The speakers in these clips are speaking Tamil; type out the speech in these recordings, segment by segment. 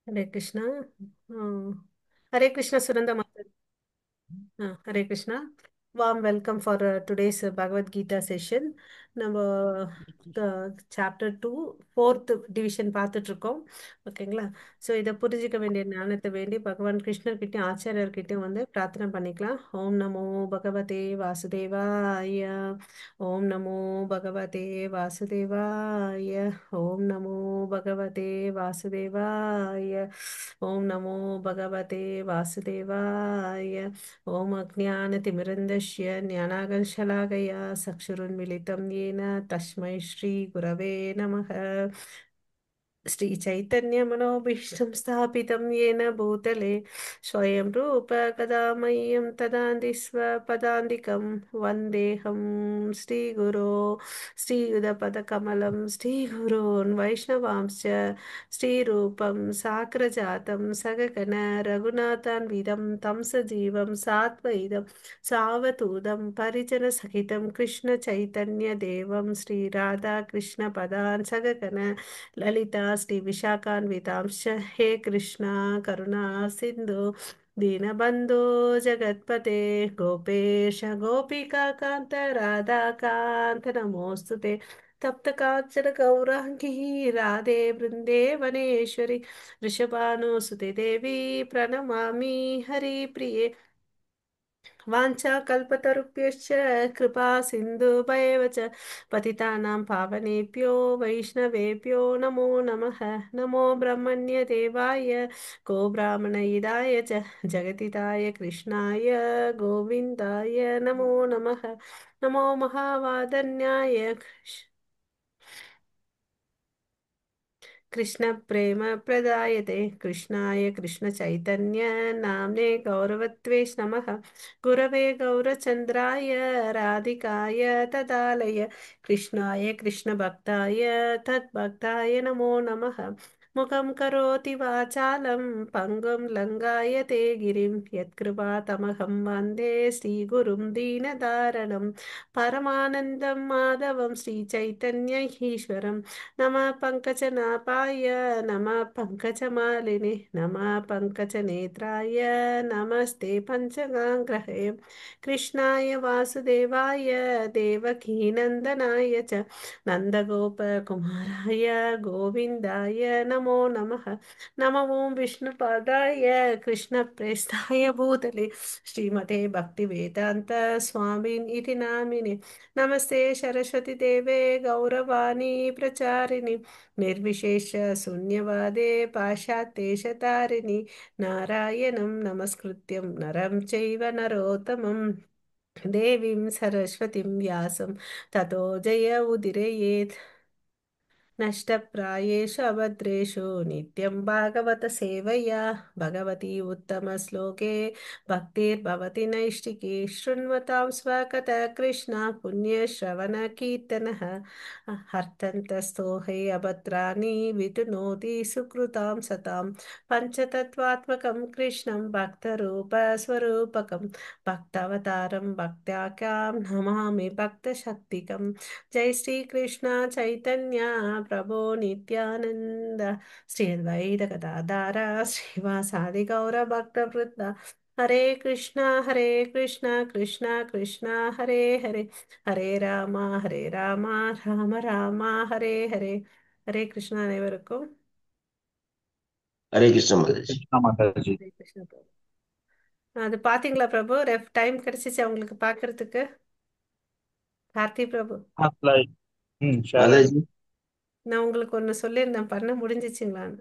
Hare Krishna. Hare Krishna, Suranda Mata. Hare Krishna. Warm welcome for today's Bhagavad Gita session. நம்ம சாப்டர் 2 ஃபோர்த் டிவிஷன் பார்த்துட்டு இருக்கோம். ஓகேங்களா? ஸோ இதை புரிஞ்சிக்க வேண்டிய ஞானத்தை வேண்டி பகவான் கிருஷ்ணர்கிட்டயும் ஆச்சாரியர்கிட்டயும் வந்து பிரார்த்தனை பண்ணிக்கலாம். ஓம் நமோ பகவதே வாசுதேவாய. ஓம் நமோ பகவதே வாசுதேவாய. ஓம் நமோ பகவதே வாசுதேவாய. ஓம் நமோ பகவதே வாசுதேவாய. ஓம் அஜ்ஞானதிமிரந்தஸ்ய ஞானாகர்ஷலாகயா சக்ஷுருன்மிலிதம் येन तस्मै श्रीगुरवे नमः। श्रीचैतन्यमनोभीष्टं स्थापितं येन भूतले स्वयं रूप कदा मह्यं तदान्ति स्वपदान्तिकं वन्देऽहं श्रीगुरो श्रीयुधपदकमलं श्रीगुरोन् वैष्णवांश्च श्रीरूपं साग्रजातं सगगण रघुनाथान्वितं तं सजीवं साद्वैतं सावधूतं परिजनसहितं कृष्णचैतन्यदेवं श्रीराधाकृष्णपदान् सगगण ललिता श्री विशाखान्वितांश्च हे कृष्णा करुणा सिन्धु दीनबन्धो जगत्पते गोपेश गोपिका कान्त राधाकान्त नमोऽस्तु ते तप्त काञ्चन गौराङ्गी राधे वृन्दे वनेश्वरि वृषभानुसुते देवी प्रणमामि हरिप्रिये वाञ्छाकल्पतरुभ्यश्च कृपा सिन्धुभैव च पतितानां पावनेभ्यो वैष्णवेभ्यो नमो नमः। नमो ब्रह्मण्यदेवाय गो ब्राह्मणहिताय च जगतिदाय कृष्णाय गोविन्दाय नमो नमः। नमो महावादन्याय कृष्ण प्रेम प्रदायते कृष्णाय कृष्ण चैतन्य नाम्ने गौरवत्वेष नमः। गुरवे गौरचन्द्राय राधिकाय तदालय कृष्णाय कृष्ण भक्ताय तद्भक्ताय नमो नमः। मुखं करोति वाचालं पङ्गुं लङ्घायते गिरिं यत्कृपातमहं वन्दे श्रीगुरुं दीनदारणं परमानन्दं माधवं श्रीचैतन्य ईश्वरम् नमः पङ्कजनाभाय नमः पङ्कजमालिने नमः पङ्कजनेत्राय नमस्ते पञ्चगाङ्ग्रहे कृष्णाय वासुदेवाय देवकीनन्दनाय च नन्दगोपकुमाराय गोविन्दाय नमो नमः। नमो ॐ विष्णुपादाय कृष्णप्रेष्ठाय भूतले श्रीमते भक्तिवेदान्त स्वामिन् इति नामिने नमस्ते सरस्वती देवे गौरवाणी प्रचारिणि निर्विशेष शून्यवादे पाश्चात्येशतारिणि नारायणं नमस्कृत्यं नरं चैव नरोत्तमं देवीं सरस्वतीं व्यासं ततो जय उदिरयेत् नष्टप्रायेषु अभद्रेषु नित्यं भागवत सेवया भगवती उत्तमश्लोके भक्तिर्भवति नैष्टिकी शृण्वतां स्वकतः कृष्ण पुण्यश्रवणकीर्तनः हर्तन्तस्थो हे अभद्राणि वितुनोति सुकृतां सतां पञ्चतत्त्वात्मकं कृष्णं भक्तरूपस्वरूपकं भक्तावतारं भक्त्याख्यां नमामि भक्तशक्तिकम् जय श्री कृष्ण चैतन्य प्रभो नित्यानंद श्री अद्वैत गदाधर श्रीवासादि गौर भक्तवृंद हरे कृष्णा कृष्णा कृष्णा हरे हरे हरे राम राम राम हरे हरे हरे कृष्णा अनेवरुक्कुम हरे कृष्ण हरे महाराज। कृष्णा माता जी। हरे कृष्णा प्रभु அது பாத்தீங்களா பிரபு டைம் கிடைச்சிச்சு உங்களுக்கு பார்க்கிறதுக்கு கார்த்தி பிரபு हाँ स्लाइड शेयर माता आगे। जी நான் உங்களுக்கு ஒன்னு சொல்லியிருந்தேன் பண்ண முடிஞ்சிச்சுங்களான்னு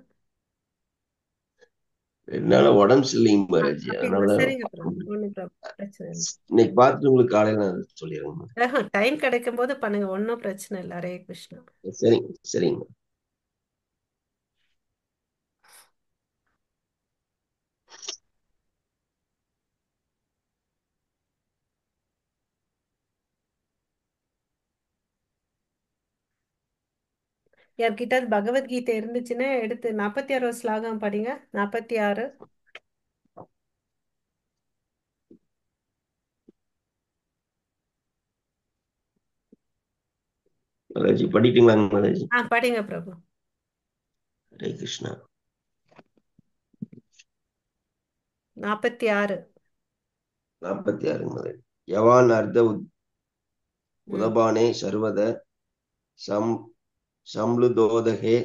என்னால உடம்பு சரியில்லைங்க மாதாஜி, அப்படிங்களா அதனாலதான் சரிங்க பார்க்க பிரபு முடியல. ஒன்றும் பிரச்சனை இல்லை இன்னைக்கு பார்த்துட்டு உங்களுக்கு காலையில நான் சொல்லிடுறேங்க. டைம் கிடைக்கும் போது பண்ணுங்க ஒன்றும் பிரச்சனை இல்லை ஹரே கிருஷ்ணா சரிங்க சரிங்க. யார்கிட்ட பகவத்கீதை இருந்துச்சுன்னா எடுத்து 46 ஸ்லோகம் படிங்க 46 மாதாஜி படிட்டீங்களாங்க மாதாஜி? படிங்க பிரபு ஹரே கிருஷ்ணா. 46. 46 முதல். யவான் அர்த்த ம். உதபானே சர்வத சம் சம்லுதோதகே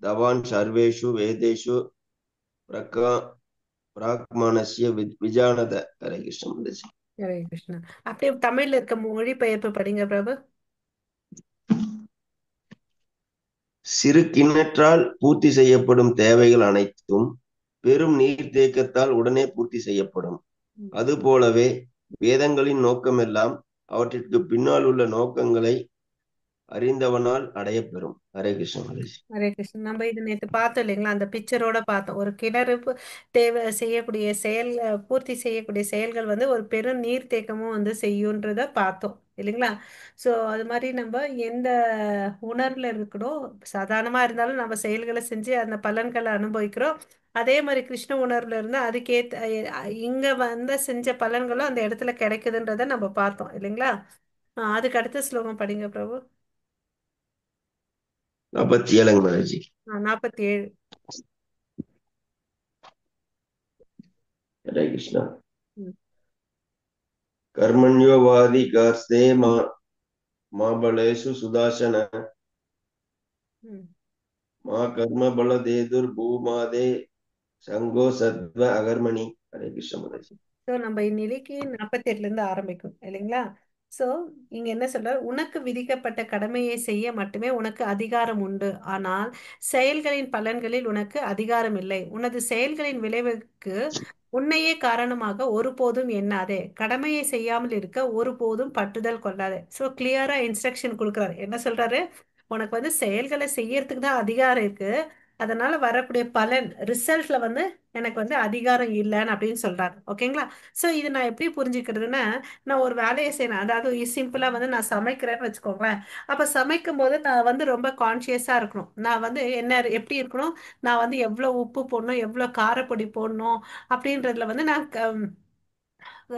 தவான் சர்வேஷு வேதேஷு பிரகா பிராக்மணஸ்ய விஜானத. ஹரே கிருஷ்ண மாதாஜி. ஹரே கிருஷ்ணா. அப்படியே தமிழ்ல இருக்க மொழிபெயர்ப்பு படிங்க பிரபு. சிறு கிண்ணற்றால் பூர்த்தி செய்யப்படும் தேவைகள் அனைத்தும் பெரும் நீர்த்தேக்கத்தால் உடனே பூர்த்தி செய்யப்படும். ம். அதுபோலவே வேதங்களின் நோக்கமெல்லாம் அவற்றிற்கு பின்னால் உள்ள நோக்கங்களை அறிந்தவனால் அடையப்பெறும். ஹரே கிருஷ்ண மாதாஜி. ஹரே கிருஷ்ணன். நம்ம இது நேற்று பார்த்தோம் இல்லைங்களா? அந்த பிக்சரோட பார்த்தோம். ஒரு கிணறு தேவை செய்யக்கூடிய செயல், பூர்த்தி செய்யக்கூடிய செயல்கள் வந்து ஒரு பெரும் நீர்த்தேக்கமும் வந்து செய்யுன்றத பார்த்தோம் இல்லைங்களா? ஸோ அது மாதிரி நம்ம எந்த உணர்வுல இருக்கணும், சாதாரணமா இருந்தாலும் நம்ம செயல்களை செஞ்சு அந்த பலன்களை அனுபவிக்கிறோம். அதே மாதிரி கிருஷ்ண உணர்வுல இருந்து அதுக்கேத்த இங்க வந்து செஞ்ச பலன்களும் அந்த இடத்துல கிடைக்குதுன்றத நம்ம பார்த்தோம் இல்லைங்களா? அதுக்கு அடுத்த ஸ்லோகம் படிங்க பிரபு. 47 மாதாஜி. 47. ஹரே கிருஷ்ணா. ம். கர்மண்யோவாதி காஸ்தே மாபலேஷு சுதாசன ம். மா கர்ம பல தேதுர் பூமாதே சங்கோ சத்வ அகர்மணி. ஹரே கிருஷ்ண மாதாஜி. ஸோ நம்ம இந்நிலைக்கு 48 இருந்து ஆரம்பிக்கும் இல்லைங்களா? ஸோ இங்க என்ன சொல்றார்? உனக்கு விதிக்கப்பட்ட கடமையை செய்ய மட்டுமே உனக்கு அதிகாரம் உண்டு. ஆனால் செயல்களின் பலன்களில் உனக்கு அதிகாரம் இல்லை. உனது செயல்களின் விளைவுக்கு உன்னையே காரணமாக ஒருபோதும் எண்ணாதே. கடமையை செய்யாமல் இருக்க ஒருபோதும் பற்றுதல் கொள்ளாதே. ஸோ கிளியரா இன்ஸ்ட்ரக்ஷன் கொடுக்குறாரு. என்ன சொல்றாரு? உனக்கு வந்து செயல்களை செய்யறதுக்கு தான் அதிகாரம் இருக்கு. அதனால வரக்கூடிய பலன் ரிசல்ட்ல வந்து எனக்கு வந்து அதிகாரம் இல்லைன்னு அப்படின்னு சொல்றாரு. ஓகேங்களா? ஸோ இது நான் எப்படி புரிஞ்சுக்கிறதுன்னா, நான் ஒரு வேலையை செய்யறேன். அதாவது சிம்பிளா வந்து நான் சமைக்கிறேன்னு வச்சுக்கோங்களேன். அப்ப சமைக்கும் போது நான் வந்து ரொம்ப கான்சியஸா இருக்கணும். நான் வந்து என்ன எப்படி இருக்கணும், நான் வந்து எவ்வளவு உப்பு போடணும், எவ்வளவு காரப்பொடி போடணும் அப்படின்றதுல வந்து நான்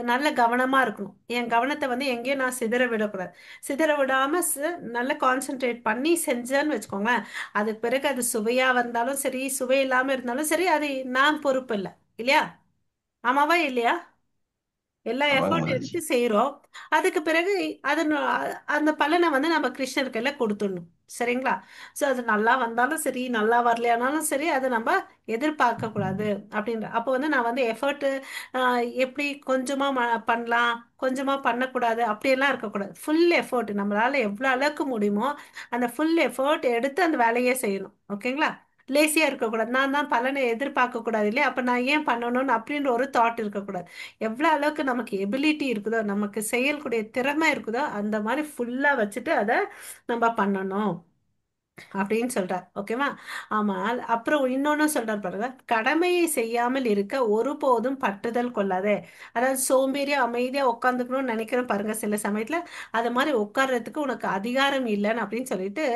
நல்ல கவனமா இருக்கணும். என் கவனத்தை வந்து எங்கேயும் நான் சிதற விடக்கூடாது. சிதற விடாம நல்ல கான்சென்ட்ரேட் பண்ணி செஞ்சேன்னு வச்சுக்கோங்களேன். அதுக்கு பிறகு அது சுவையா வந்தாலும் சரி, சுவை இல்லாம இருந்தாலும் சரி, அது நான் பொறுப்பு இல்லை. இல்லையா? ஆமாவா இல்லையா? எல்லா ஆமாங்க எஃபர்ட் மாதாஜி. எடுத்து செய்றோம். அதுக்கு பிறகு அதன் அந்த பலனை வந்து நம்ம கிருஷ்ணருக்கு எல்லாம் கொடுத்துடணும். சரிங்களா? ஸோ அது நல்லா வந்தாலும் சரி, நல்லா வரலையானாலும் சரி, அதை நம்ம எதிர்பார்க்க கூடாது அப்படின்ற. அப்போ வந்து நான் வந்து எஃபர்ட் எப்படி கொஞ்சமா பண்ணலாம், கொஞ்சமா பண்ணக்கூடாது, அப்படியெல்லாம் இருக்கக்கூடாது. ஃபுல் எஃபர்ட் நம்மளால எவ்வளோ அளவுக்கு முடியுமோ அந்த ஃபுல் எஃபர்ட் எடுத்து அந்த வேலையே செய்யணும். ஓகேங்களா? லேசியா இருக்கக்கூடாது. நான் தான் பலனை எதிர்பார்க்க கூடாது இல்லையா? அப்ப நான் ஏன் பண்ணணும்னு அப்படின்ற ஒரு தாட் இருக்கக்கூடாது. எவ்வளவு அளவுக்கு நமக்கு எபிலிட்டி இருக்குதோ, நமக்கு செய்யக்கூடிய திறமை இருக்குதோ, அந்த மாதிரி ஃபுல்லா வச்சுட்டு அதை நம்ம பண்ணணும் அப்படின்னு சொல்றார். ஓகேவா? ஆனால் அப்புறம் இன்னொன்னு சொல்றார் பாருங்க, கடமையை செய்யாமல் இருக்க ஒருபோதும் பற்றுதல் கொள்ளாதே. அதாவது சோம்பேறியா அமைதியா உட்காந்துக்கணும்னு நினைக்கிறேன் பாருங்க சில சமயத்துல. அது மாதிரி உட்கார்றதுக்கு உனக்கு அதிகாரம் இல்லைன்னு அப்படின்னு சொல்லிட்டு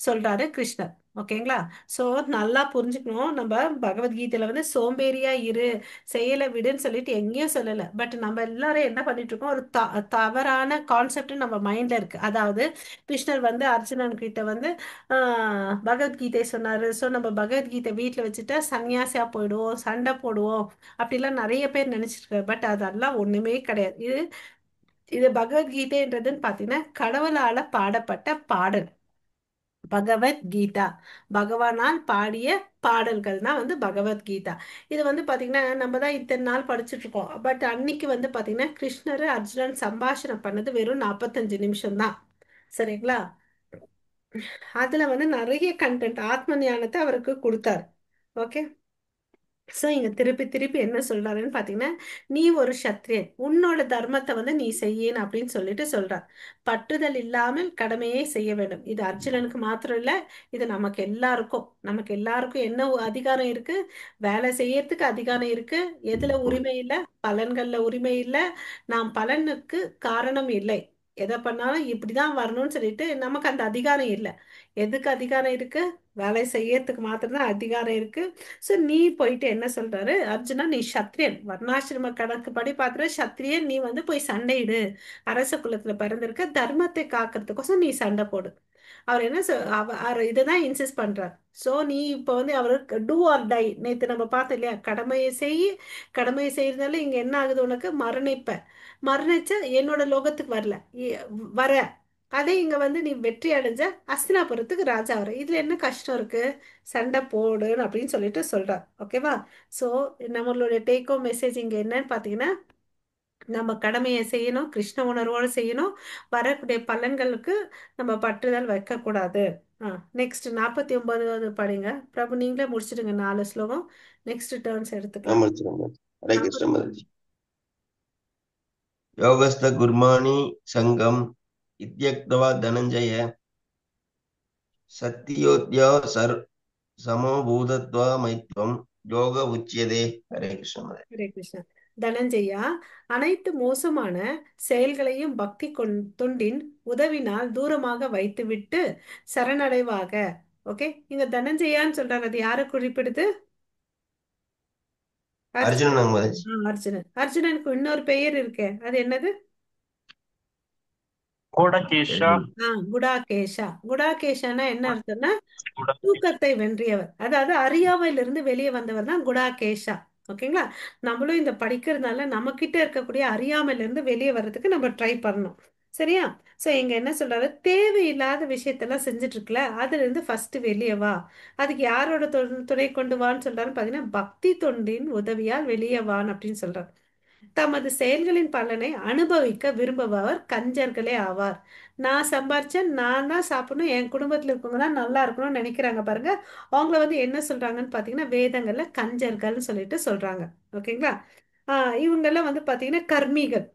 சொல்றாரு கிருஷ்ணர். ஓகேங்களா? சோ நல்லா புரிஞ்சுக்கணும். நம்ம பகவத்கீதையில வந்து சோம்பேறியா இரு, செயலை விடுன்னு சொல்லிட்டு எங்கேயும் சொல்லல. பட் நம்ம எல்லாரும் என்ன பண்ணிட்டு இருக்கோம், ஒரு தவறான கான்செப்ட் நம்ம மைண்ட்ல இருக்கு. அதாவது கிருஷ்ணர் வந்து அர்ஜுனன் கிட்ட வந்து பகவத்கீதை சொன்னாரு. ஸோ நம்ம பகவத்கீதை வீட்டில் வச்சுட்டா சன்னியாசியா போயிடுவோம், சண்டை போடுவோம், அப்படிலாம் நிறைய பேர் நினைச்சிருக்காரு. பட் அதெல்லாம் ஒண்ணுமே கிடையாது. இது இது பகவத்கீதைன்றதுன்னு பார்த்தீங்கன்னா கடவுளால பாடப்பட்ட பாடல். பகவத்கீதா பகவானால் பாடிய பாடல்கள் தான் வந்து பகவத்கீதா. இது வந்து பாத்தீங்கன்னா நம்ம தான் இத்தனை நாள் படிச்சுட்டு இருக்கோம். பட் அன்னைக்கு வந்து பாத்தீங்கன்னா கிருஷ்ணர் அர்ஜுனன் சம்பாஷணம் பண்ணது வெறும் 45 நிமிஷம் தான். சரிங்களா? அதுல வந்து நிறைய கண்டென்ட் ஆத்ம ஞானத்தை அவருக்கு கொடுத்தாரு. ஓகே. சோ இங்க திருப்பி திருப்பி என்ன சொல்றாருன்னு பாத்தீங்கன்னா, நீ ஒரு சத்திரியன், உன்னோட தர்மத்தை வந்து நீ செய்யணும் அப்படின்னு சொல்லிட்டு சொல்றார். பற்றுதல் இல்லாமல் கடமையை செய்ய வேண்டும். இது அர்ஜுனனுக்கு மாத்திரம் இல்ல, இது நமக்கு எல்லாருக்கும் என்ன அதிகாரம் இருக்கு? வேலை செய்யறதுக்கு அதிகாரம் இருக்கு. எதுல உரிமை இல்ல? பலன்கள்ல உரிமை இல்ல. நாம் பலனுக்கு காரணம் இல்லை. எதை பண்ணாலும் இப்படிதான் வரணும்னு சொல்லிட்டு நமக்கு அந்த அதிகாரம் இல்லை. எதுக்கு அதிகாரம் இருக்கு? வேலை செய்யறதுக்கு மாத்திரம்தான் அதிகாரம் இருக்கு. சோ நீ போயிட்டு என்ன சொல்றாரு அர்ஜுனா, நீ சத்திரியன், வர்ணாசிரம கணக்கு படி பாத்துற சத்திரியன், நீ வந்து போய் சண்டையிடு. அரச குலத்துல பிறந்திருக்க, தர்மத்தை காக்கிறதுக்கோசம் நீ சண்டை போடு அவர் என்ன அவர் இதுதான் இன்சிஸ்ட் பண்றார். ஸோ நீ இப்போ வந்து அவருக்கு டூ ஆர் டை, நேற்று நம்ம பார்த்தோம் இல்லையா, கடமையை செய், கடமையை செய்யறதால இங்க என்ன ஆகுது, உனக்கு மரணிப்ப, மரணிச்ச என்னோட லோகத்துக்கு வரல, வர, அதே இங்க வந்து நீ வெற்றி அடைஞ்ச அஸ்தினாபுரத்துக்கு ராஜா வர, இதுல என்ன கஷ்டம் இருக்கு, சண்டை போடுன்னு அப்படின்னு சொல்லிட்டு சொல்றார். ஓகேவா? ஸோ நம்மளுடைய டேக் ஹோம் மெசேஜ் இங்க என்னன்னு பார்த்தீங்கன்னா, நம்ம கடமையை செய்யணும், கிருஷ்ண உணர்வோடு செய்யணும், வரக்கூடிய பலன்களுக்கு நம்ம பற்றுதல் வைக்கக்கூடாது. நெக்ஸ்ட் 49வது படிங்க பிரபு, நீங்களே முடிச்சிடுங்க 4 ஸ்லோகம். நெக்ஸ்ட் டேர்ன்ஸ் எடுத்துக்கலாம். முடிச்சிருங்க. ஹரே கிருஷ்ண 40. மதர்ஜி. யோகஸ்த குர்மாணி சங்கம் இத்யக்தவா தனஞ்சய சத்தியோத்யா சமோ பூதத்வா மைத்வம் யோக உச்சியதே. ஹரே கிருஷ்ண மதர்ஜி. ஹரே கிருஷ்ணா. தனஞ்சயா, அனைத்து மோசமான செயல்களையும் பக்தி தொண்டின் உதவினால் தூரமாக வைத்துவிட்டு சரணடைவாக. ஓகே, இங்க தனஞ்சயான்னு சொல்றாங்க, அது யாரை குறிப்பிடுது? அர்ஜுனன். அர்ஜுனன் மதர்ஜி. அர்ஜுனன். அர்ஜுனனுக்கு இன்னொரு பெயர் இருக்கே, அது என்னது? கோடகேஷா. தெரியல. குடாகேஷா. குடாகேஷானா என்ன அர்த்தம்னா, குடகேஷ். தூக்கத்தை வென்றியவர், அதாவது அறியாமையிலிருந்து வெளியே வந்தவர் தான் குடாகேஷா. ஓகேங்களா? நம்மளும் இந்த படிக்கிறதுனால நம்ம கிட்ட இருக்கக்கூடிய அறியாமையில இருந்து வெளியே வர்றதுக்கு நம்ம ட்ரை பண்ணணும். சரியா? சோ இங்க என்ன சொல்றாரு, தேவையில்லாத விஷயத்தெல்லாம் செஞ்சுட்டு இருக்கல, அதுல இருந்து ஃபர்ஸ்ட் வெளியே வா. அதுக்கு யாரோட துணை கொண்டு வான்னு சொல்றாரு பாத்தீங்கன்னா, பக்தி தொண்டின் உதவியால் வெளியே வான்னு அப்படின்னு சொல்றாரு. தமது செயல்களின் பலனை அனுபவிக்க விரும்புபவர் கஞ்சர்களே ஆவார். நான் சம்பாரிச்சேன், நான் தான் சாப்பிடணும், என் குடும்பத்தில் இருக்கவங்க தான் நல்லா இருக்கணும்னு நினைக்கிறாங்க பாருங்க, அவங்கள வந்து என்ன சொல்றாங்கன்னு பார்த்தீங்கன்னா, வேதங்கள்ல கஞ்சர்கள்னு சொல்லிட்டு சொல்றாங்க. ஓகேங்களா? இவங்கெல்லாம் வந்து பார்த்தீங்கன்னா கர்மிகள்.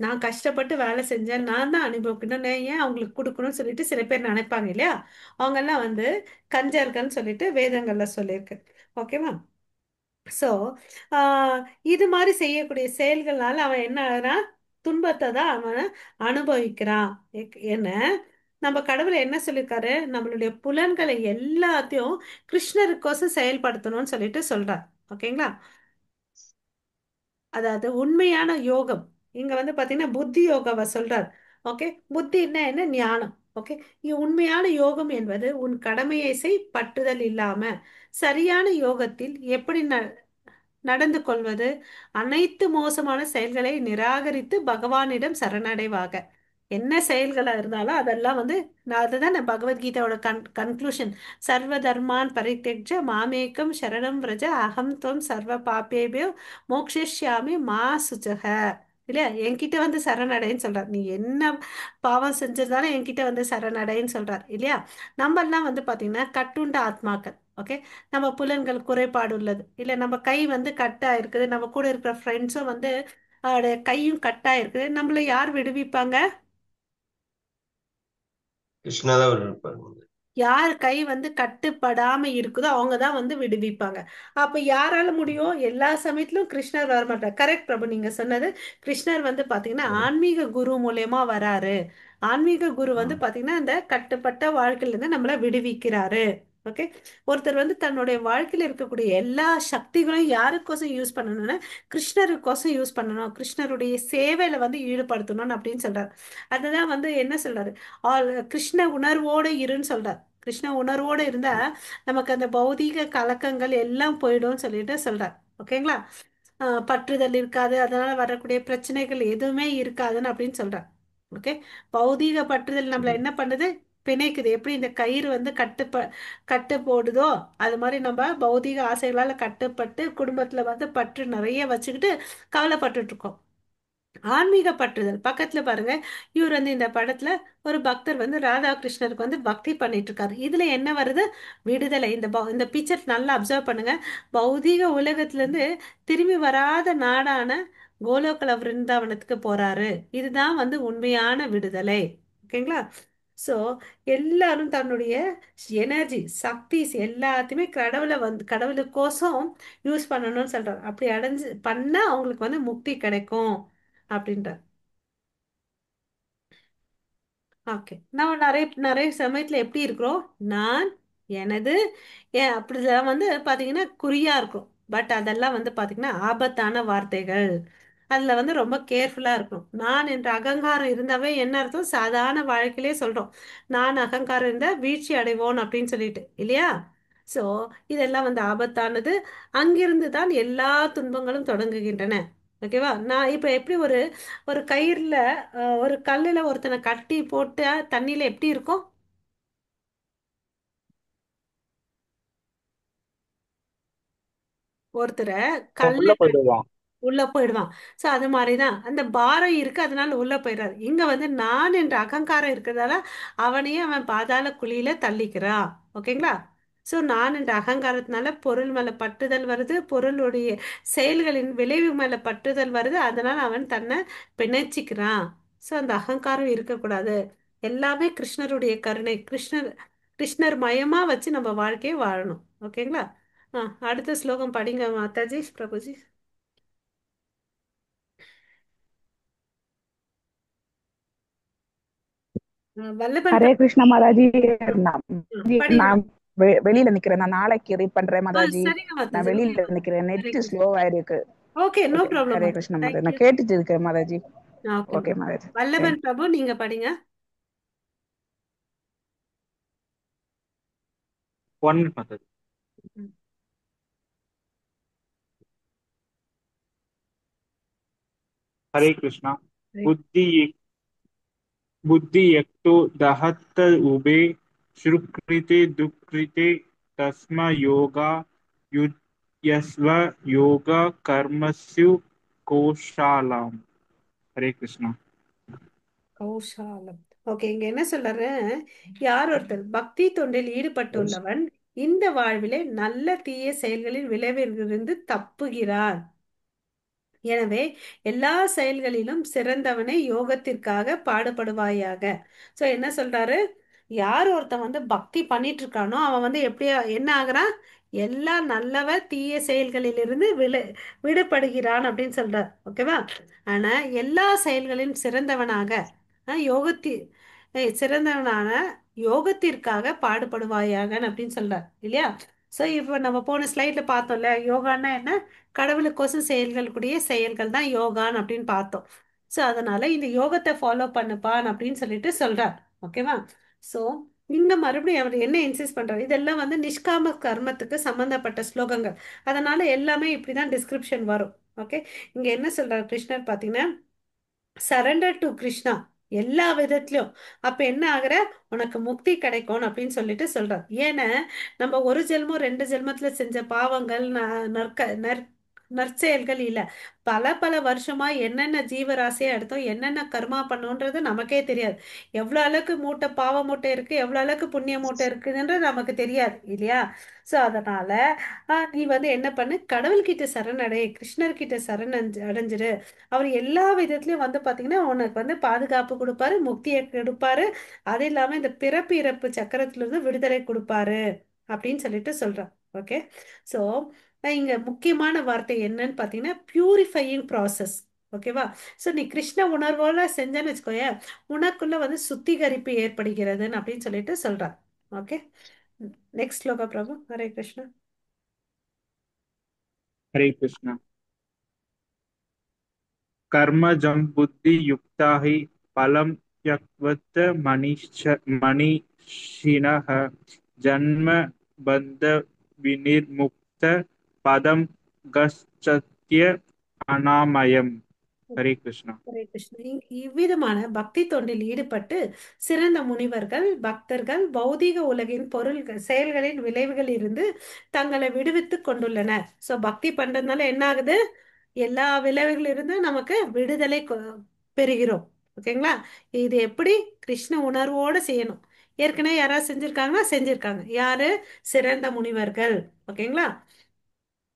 நான் கஷ்டப்பட்டு வேலை செஞ்சேன், நான் தான் அனுபவிக்கணும், நான் ஏன் அவங்களுக்கு கொடுக்கணும்னு சொல்லிட்டு சில பேர் நினைப்பாங்க இல்லையா, அவங்கெல்லாம் வந்து கஞ்சர்கள்னு சொல்லிட்டு வேதங்கள்ல சொல்லியிருக்கு. ஓகேவா? ஸோ இது மாதிரி செய்யக்கூடிய செயல்கள்னால அவன் என்ன ஆகுறான், துன்பத்தை தான் அவன் அனுபவிக்கிறான். என்ன, நம்ம கடவுள் என்ன சொல்லியிருக்காரு, நம்மளுடைய புலன்களை எல்லாத்தையும் கிருஷ்ணருக்கோசம் செயல்படுத்தணும்னு சொல்லிட்டு சொல்றார். ஓகேங்களா? அதாவது உண்மையான யோகம் இங்க வந்து பாத்தீங்கன்னா புத்தி யோகாவை சொல்றார். ஓகே, புத்தின்னா என்ன, ஞானம். ஓகே, உண்மையான யோகம் என்பது உன் கடமையை செய், பற்றுதல் இல்லாம சரியான யோகத்தில் எப்படி நடந்து கொள்வது, அனைத்து மோசமான செயல்களை நிராகரித்து பகவானிடம் சரணடைவாக. என்ன செயல்களா இருந்தாலும் அதெல்லாம் வந்து, நான் அதுதான் நான் பகவத்கீதையோட கன்க்ளூஷன், சர்வ தர்மான் பரித்யஜ்ய மாமேகம் சரணம் விரஜ அகம் துவம் சர்வ பாப்பேபியோ மோக்ஷிஷ்யாமி மா சுச்சக. இல்லையா, என்கிட்ட வந்து சரணடைன்னு சொல்றார். நீ என்ன பாவம் செஞ்சிருந்தாலும் என்கிட்ட வந்து சரணடைன்னு சொல்றார் இல்லையா. நம்ம எல்லாம் வந்து பாத்தீங்கன்னா கட்டுண்ட ஆத்மாக்கள். ஓகே, நம்ம புலன்கள் குறைபாடு உள்ளது இல்ல, நம்ம கை வந்து கட்டா இருக்குது, நம்ம கூட இருக்கிற ஃப்ரெண்ட்ஸும் வந்து கையும் கட்டா இருக்குது, நம்மள யார் விடுவிப்பாங்க? கிருஷ்ணா தான் ஒரு இருப்பார். யார் கை வந்து கட்டுப்படாம இருக்குதோ அவங்க தான் வந்து விடுவிப்பாங்க. அப்ப யாரால முடியும்? எல்லா சமயத்திலும் கிருஷ்ணர் வரமாட்டார். கரெக்ட் பிரபு, நீங்க சொன்னது. கிருஷ்ணர் வந்து பாத்தீங்கன்னா ஆன்மீக குரு மூலியமா வராரு. ஆன்மீக குரு வந்து பாத்தீங்கன்னா இந்த கட்டுப்பட்ட வாழ்க்கையில இருந்து நம்மள விடுவிக்கிறாரு. ஓகே, ஒருத்தர் வந்து தன்னுடைய வாழ்க்கையில இருக்கக்கூடிய எல்லா சக்திகளையும் யாருக்கோசம் யூஸ் பண்ணணும்னா கிருஷ்ணருக்கோசம் யூஸ் பண்ணணும், கிருஷ்ணருடைய சேவையில வந்து ஈடுபடுத்தணும் அப்படின்னு சொல்றாரு. அதுதான் வந்து என்ன சொல்றாரு, கிருஷ்ண உணர்வோடு இருன்னு சொல்றார். கிருஷ்ண உணர்வோடு இருந்தா நமக்கு அந்த பௌதீக கலக்கங்கள் எல்லாம் போயிடும்னு சொல்லிட்டு சொல்றார். ஓகேங்களா? பற்றுதல் இருக்காது, அதனால வரக்கூடிய பிரச்சனைகள் எதுவுமே இருக்காதுன்னு அப்படின்னு சொல்றார். ஓகே, பௌதீக பற்றுதல் நம்மள என்ன பண்ணுது, பிணைக்குது. எப்படி இந்த கயிறு வந்து கட்டு போடுதோ அது மாதிரி நம்ம பௌதீக ஆசைகளால கட்டுப்பட்டு குடும்பத்துல வந்து பற்று நிறைய வச்சுக்கிட்டு கவலைப்பட்டுட்டு இருக்கோம். ஆன்மீக பற்றுதல் பக்கத்துல பாருங்க, இவர் வந்து இந்த படத்துல ஒரு பக்தர் வந்து ராதாகிருஷ்ணருக்கு வந்து பக்தி பண்ணிட்டு இருக்காரு. இதுல என்ன வருது, விடுதலை. இந்த பிக்சர் நல்லா அப்சர்வ் பண்ணுங்க. பௌதீக உலகத்துல இருந்து திரும்பி வராத நாடான கோலோகல விருந்தாவனத்துக்கு போறாரு. இதுதான் வந்து உண்மையான விடுதலை. ஓகேங்களா? சோ எல்லாரும் தன்னுடைய எனர்ஜி சக்திஸ் எல்லாத்தையுமே கடவுளுக்கோசம் யூஸ் பண்ணணும்னு சொல்றாரு. அப்படி அடைஞ்சு பண்ணா அவங்களுக்கு வந்து முக்தி கிடைக்கும் அப்படின்ற. ஓகே, நம்ம நிறைய நிறைய சமயத்துல எப்படி இருக்கிறோம், நான், எனது, ஏன் அப்படிதான் வந்து பாத்தீங்கன்னா குறியா இருக்கும். பட் அதெல்லாம் வந்து பாத்தீங்கன்னா ஆபத்தான வார்த்தைகள். அதுல வந்து ரொம்ப கேர்ஃபுல்லா இருக்கணும். நான் என்ற அகங்காரம் இருந்தாவே என்ன அர்த்தம்? சாதாரண வாழ்க்கையிலே சொல்றோம், நான் அகங்காரம் இருந்தா வீழ்ச்சி அடைவோம் அப்படின்னு சொல்லிட்டு, இல்லையா? சோ இதெல்லாம் வந்து ஆபத்தானது. அங்கிருந்து தான் எல்லா துன்பங்களும் தொடங்குகின்றன. ஓகேவா? நான் இப்ப எப்படி ஒரு ஒரு கயிறுல ஒரு கல்லுல ஒருத்தனை கட்டி போட்டு தண்ணியில எப்படி இருக்கும்? ஒருத்தரை உள்ள கல்ல போயிடுவான். உள்ள போயிடுவான். சோ அது மாதிரிதான் அந்த பாரம் இருக்கு, அதனால உள்ள போயிடாது. இங்க வந்து நான் என்ற அகங்காரம் இருக்கிறதால அவனையே அவன் பாதாள குழியில தள்ளிக்கிறான். ஓகேங்களா? சோ நான் என்ற அகங்காரத்தினால பொருள் மேல பற்றுதல் வருது, பொருளுடைய செயல்களின் விளைவு மேல பற்றுதல் வருது, அதனால அவன் தன்னை பிணைச்சிக்கிறான். சோ அந்த அகங்காரம் இருக்கக்கூடாது. எல்லாமே கிருஷ்ணருடைய கருணை, கிருஷ்ணர் கிருஷ்ணர் மயமா வச்சு நம்ம வாழ்க்கையை வாழணும். ஓகேங்களா? அடுத்த ஸ்லோகம் படிங்க மாதாஜி, பிரபுஜி. வல்லபன் ஹரே கிருஷ்ணா மாதாஜி. ம், நான் படிங்க. நான் வெளியில நிக்கிறேன். நான் நாளைக்கு ரீட் பண்றேன் மாதாஜி. சரிங்க நான் மாதாஜி, வெளியில ஓகே. நிக்கிறேன். ஹரே நெட் கிருஷ்ணா. ஸ்லோவா இருக்கு. Okay, no okay, problem Hare மாதாஜி, கிருஷ்ணா மாதாஜி. தேங்க்யூ. நான் கேட்டுட்டு இருக்கேன் மாதாஜி. ஓகே ஓகே மாதாஜி. மாதாஜி, வல்லபன் தேங்க் பிரபு நீங்க படிங்க. 1 minute மாதாஜி. ம், हरे कृष्णा। சரி. बुद्धि बुद्धि एक तो दहत उभे शुकृते दुकृते तस्म योगा युज्यस्व योग कर्मसु कौशालम। हरे कृष्णा। கௌஷாலம். ஓகே, இங்க என்ன சொல்றாரு? யார் ஒருத்தர் பக்தி தொண்டில் ஈடுபட்டுள்ளவன் இந்த வாழ்விலே நல்ல தீய செயல்களின் விளைவிலிருந்து தப்புகிறான். எனவே எல்லா செயல்களிலும் சிறந்தவனை யோகத்திற்காக பாடுபடுவாயாக. சோ என்ன சொல்றாரு? யார் ஒருத்தன் வந்து பக்தி பண்ணிட்டு இருக்கானோ அவன் வந்து எப்படியா என்ன ஆகுறான்? எல்லா நல்லவ தீய செயல்களிலிருந்து விடுபடுகிறான் அப்படின்னு சொல்றார். ஓகேவா? ஆனா எல்லா செயல்களிலும் சிறந்தவனாக யோகத்தி சிறந்தவனான யோகத்திற்காக பாடுபடுவாயாகன்னு அப்படின்னு சொல்றார், இல்லையா? சோ இப்போ நம்ம போன ஸ்லைட்ல பார்த்தோம்ல, யோகான்னா என்ன? கடவுளுக்கோசம் செயல்கள் கூடிய செயல்கள் தான் யோகான் அப்படின்னு பார்த்தோம். ஸோ அதனால இந்த யோகத்தை ஃபாலோ பண்ணுப்பான் அப்படின்னு சொல்லிட்டு சொல்றார். ஓகேவா? ஸோ இங்க மறுபடியும் அவர் என்ன இன்சிஸ்ட் பண்றாரு? இதெல்லாம் வந்து நிஷ்காம கர்மத்துக்கு சம்பந்தப்பட்ட ஸ்லோகங்கள். அதனால எல்லாமே இப்படிதான் டிஸ்கிரிப்ஷன் வரும். ஓகே. இங்க என்ன சொல்றாரு கிருஷ்ணர் பாத்தீங்கன்னா, சரண்டர் டு கிருஷ்ணா எல்லா விதத்திலும். அப்ப என்ன ஆகுற? உனக்கு முக்தி கிடைக்கும் அப்படின்னு சொல்லிட்டு சொல்றார். ஏன்னா நம்ம ஒரு ஜென்மம் ரெண்டு ஜென்மத்துல செஞ்ச பாவங்கள் நற்செயல்கள் இல்ல, பல பல வருஷமா என்னென்ன ஜீவராசியா எடுத்தோம், என்னென்ன கர்மா பண்ணோன்றது நமக்கே தெரியாது. எவ்வளவு அளவுக்கு மூட்டை பாவ மூட்டை இருக்கு, எவ்வளவு அளவுக்கு புண்ணிய மூட்டை இருக்குன்றது நமக்கு தெரியாது, இல்லையா? சோ அதனால நீ வந்து என்ன பண்ணு, கடவுள்கிட்ட சரணடை, கிருஷ்ணர்கிட்ட அடைஞ்சிரு. அவர் எல்லா விதத்துலயும் வந்து பாத்தீங்கன்னா உனக்கு வந்து பாதுகாப்பு கொடுப்பாரு, முக்தியை கொடுப்பாரு. அது இல்லாம இந்த பிறப்பு இறப்பு சக்கரத்துல இருந்து விடுதலை கொடுப்பாரு அப்படின்னு சொல்லிட்டு சொல்றார். ஓகே. சோ இங்க முக்கியமான வார்த்தை என்னன்னு பாத்தீங்கன்னா பியூரிஃபையிங் ப்ராசஸ். ஓகேவா? சோ நீ கிருஷ்ண உணர்வோட செஞ்சேன்னு வச்சுக்கோயேன், உனக்குள்ள வந்து சுத்திகரிப்பு ஏற்படுகிறதுன்னு அப்படின்னு சொல்லிட்டு சொல்றார். ஓகே. நெக்ஸ்ட் ஸ்லோகா பிரபு. ஹரே கிருஷ்ணா. हरे कृष्णा। कर्मजं बुद्धि युक्ता हि फलं यक्वत् मनीषिणः जन्म बन्ध विनिर्मुक्त पदं गच्छत्य अनामयम्। हरे कृष्णा। ஹரே கிருஷ்ணா. இவ்விதமான பக்தி தொண்டில் ஈடுபட்டு சிறந்த முனிவர்கள், பக்தர்கள் பௌதீக உலகின் பொருள்கள் செயல்களின் விளைவுகளில் இருந்து தங்களை விடுவித்துக் கொண்டுள்ளனர். சோ பக்தி பண்றதுனால என்ன ஆகுது? எல்லா விளைவுகளில் இருந்து நமக்கு விடுதலை பெறுகிறோம். ஓகேங்களா? இது எப்படி? கிருஷ்ண உணர்வோட செய்யணும். ஏற்கனவே யாராவது செஞ்சிருக்காங்கன்னா செஞ்சிருக்காங்க. யாரு? சிறந்த முனிவர்கள். ஓகேங்களா?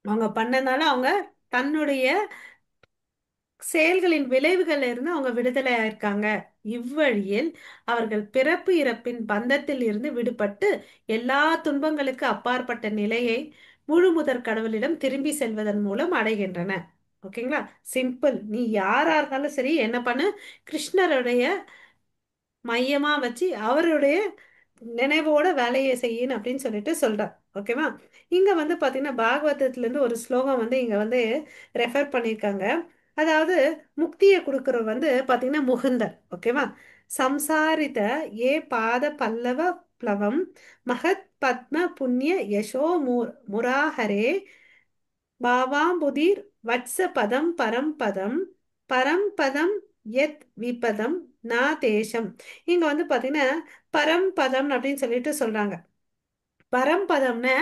அவங்க பண்ணனால அவங்க தன்னுடைய செயல்களின் விளைவுகள்ல இருந்து அவங்க விடுதலை ஆயிருக்காங்க. இவ்வழியில் அவர்கள் பிறப்பு இறப்பின் பந்தத்தில் இருந்து விடுபட்டு எல்லா துன்பங்களுக்கு அப்பாற்பட்ட நிலையை முழு முதற் கடவுளிடம் திரும்பி செல்வதன் மூலம் அடைகின்றன. ஓகேங்களா? சிம்பிள். நீ யாரா இருந்தாலும் சரி என்ன பண்ணு, கிருஷ்ணருடைய மையமா வச்சு அவருடைய நினைவோட வேலையை செய்யணும் அப்படின்னு சொல்லிட்டு சொல்றார். ஓகேவா? இங்க வந்து பாத்தீங்கன்னா பாகவதத்துல இருந்து ஒரு ஸ்லோகம் வந்து இங்க வந்து ரெஃபர் பண்ணியிருக்காங்க. அதாவது முக்தியை கொடுக்கறவர் வந்து பாத்தீங்கன்னா முகுந்தர். ஓகேவா? சம்சாரித ஏ பாத பல்லவ பிளவம் மகத் பத்ம புண்ணிய யசோ முராஹரே பாவாம்புதிர் வத்ச பதம் பரம்பதம் பரம்பதம் யத் விபதம் நா தேசம். இங்க வந்து பாத்தீங்கன்னா பரம்பதம் அப்படின்னு சொல்லிட்டு சொல்றாங்க. பரம்பதம்னா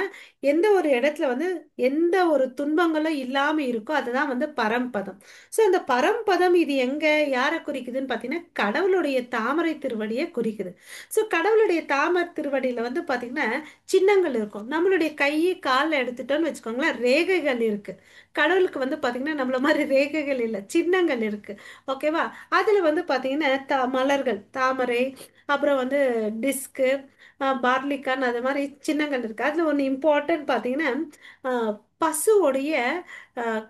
எந்த ஒரு இடத்துல வந்து எந்த ஒரு துன்பங்களும் இல்லாம இருக்கோ அதுதான் வந்து பரம்பதம். ஸோ அந்த பரம்பதம் இது எங்க யாரை குறிக்குதுன்னு பார்த்தீங்கன்னா கடவுளுடைய தாமரை திருவடியை குறிக்குது. ஸோ கடவுளுடைய தாமரை திருவடியில வந்து பார்த்தீங்கன்னா சின்னங்கள் இருக்கும். நம்மளுடைய கை காலில் எடுத்துட்டோம்னு வச்சுக்கோங்களேன், ரேகைகள் இருக்கு. கடவுளுக்கு வந்து பார்த்தீங்கன்னா நம்மள மாதிரி ரேகைகள் இல்லை, சின்னங்கள் இருக்கு. ஓகேவா? அதுல வந்து பார்த்தீங்கன்னா மலர்கள், தாமரை, அப்புறம் வந்து டிஸ்கு, பார்லிகான், அது மாதிரி சின்னங்கள் இருக்கு. அதுல ஒன்று இம்பார்ட்டன்ட் பார்த்தீங்கன்னா அஹ், பசுவோடைய அஹ்,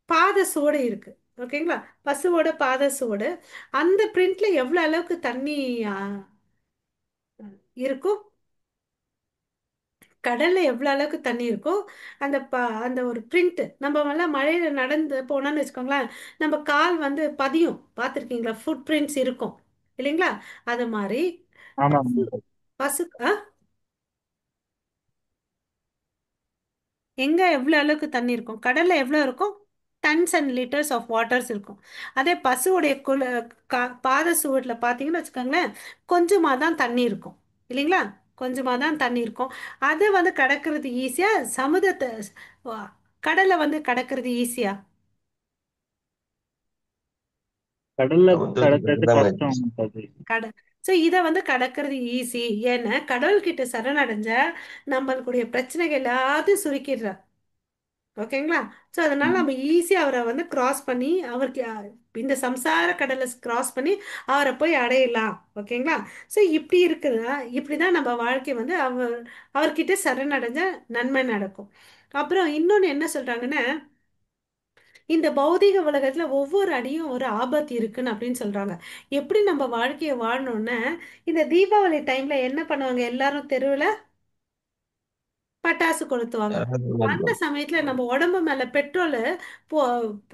பாத சுவடு இருக்கு. ஓகேங்களா? பசுவோட பாத சுவடு, அந்த பிரிண்ட்ல எவ்வளவு அளவுக்கு தண்ணி இருக்கும், கடல்ல எவ்வளவு அளவுக்கு தண்ணி இருக்கோ அந்த ஒரு பிரிண்ட் நம்ம எல்லாம் மழையில நடந்து போனோம்னு வச்சுக்கோங்களேன், நம்ம கால் வந்து பதியும். பார்த்துருக்கீங்களா? ஃபுட் பிரிண்ட்ஸ் இருக்கும் இல்லைங்களா? அது மாதிரி ஆமாம் பசு மாதாஜி. பசு எங்க எவ்வளவு அளவுக்கு தண்ணி இருக்கும், கடல்ல எவ்வளவு இருக்கும், tons and litres of waters இருக்கும். அதே பசுவுடைய பாத சுவடுல பார்த்தீங்கன்னு வச்சுக்கோங்களேன், கொஞ்சமா தான் தண்ணி இருக்கும் இல்லைங்களா? கொஞ்சமா தான் தண்ணி இருக்கும். அது வந்து கடக்கிறது ஈஸியா, சமுதத்தை வ- கடலை வந்து கடக்கிறது ஈஸியா? கடல்ல சமுத்திரத்துக்கு கடக்கிறது தான் கஷ்டம் மாதாஜி. கட ஸோ இதை வந்து கடக்கிறது ஈஸி. ஏன்னா கடவுள்கிட்ட சரணடைஞ்ச நம்மளுடைய பிரச்சனைகள் எல்லாத்தையும் சுருக்கிடுறார். ஓகேங்களா? ஸோ அதனால ம். நம்ம ஈஸியாக அவரை வந்து கிராஸ் பண்ணி அவருக்கு இந்த சம்சார கடலை கிராஸ் பண்ணி அவரை போய் அடையலாம். ஓகேங்களா? ஸோ இப்படி இருக்குதா, இப்படி தான் நம்ம வாழ்க்கை வந்து அவர்கிட்ட சரணடைஞ்ச நன்மை நடக்கும். அப்புறம் இன்னொன்று என்ன சொல்றாங்கன்னா, இந்த பௌதிக உலகத்துல ஒவ்வொரு அடியும் ஒரு ஆபத்து இருக்குன்னு அப்படின்னு சொல்றாங்க. எப்படி நம்ம வாழ்க்கையை வாழணும்னா, இந்த தீபாவளி டைம்ல என்ன பண்ணுவாங்க எல்லாரும் தெருவில் பட்டாசு கொளுத்துவாங்க. அந்த சமயத்துல நம்ம உடம்பு மேல பெட்ரோல் போ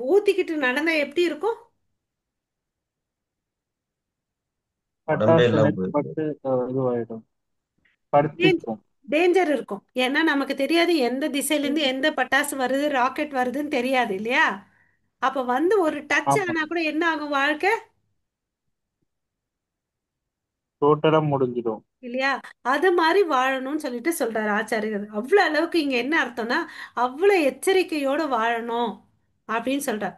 ஊத்திக்கிட்டு நடந்தா எப்படி இருக்கும்? உடம்பே பட்டாசு எல்லாம் போயிருக்கு. நெருப்பட்டு இதுவாயிடும், படுத்திக்கும். டேஞ்சர் இருக்கும். ஏன்னா நமக்கு தெரியாது எந்த திசையில இருந்து எந்த பட்டாசு வருது, ராக்கெட் வருதுன்னு தெரியாது இல்லையா? அப்ப வந்து ஒரு டச் ஆமா, ஆனா கூட என்ன ஆகும் வாழ்க்கை, டோட்டலா முடிஞ்சிடும். இல்லையா? அது மாதிரி வாழணும்னு சொல்லிட்டு சொல்றாரு ஆச்சாரியர். அவ்வளவு அளவுக்கு இங்க என்ன அர்த்தம்னா அவ்வளவு எச்சரிக்கையோட வாழணும் அப்படின்னு சொல்றார்.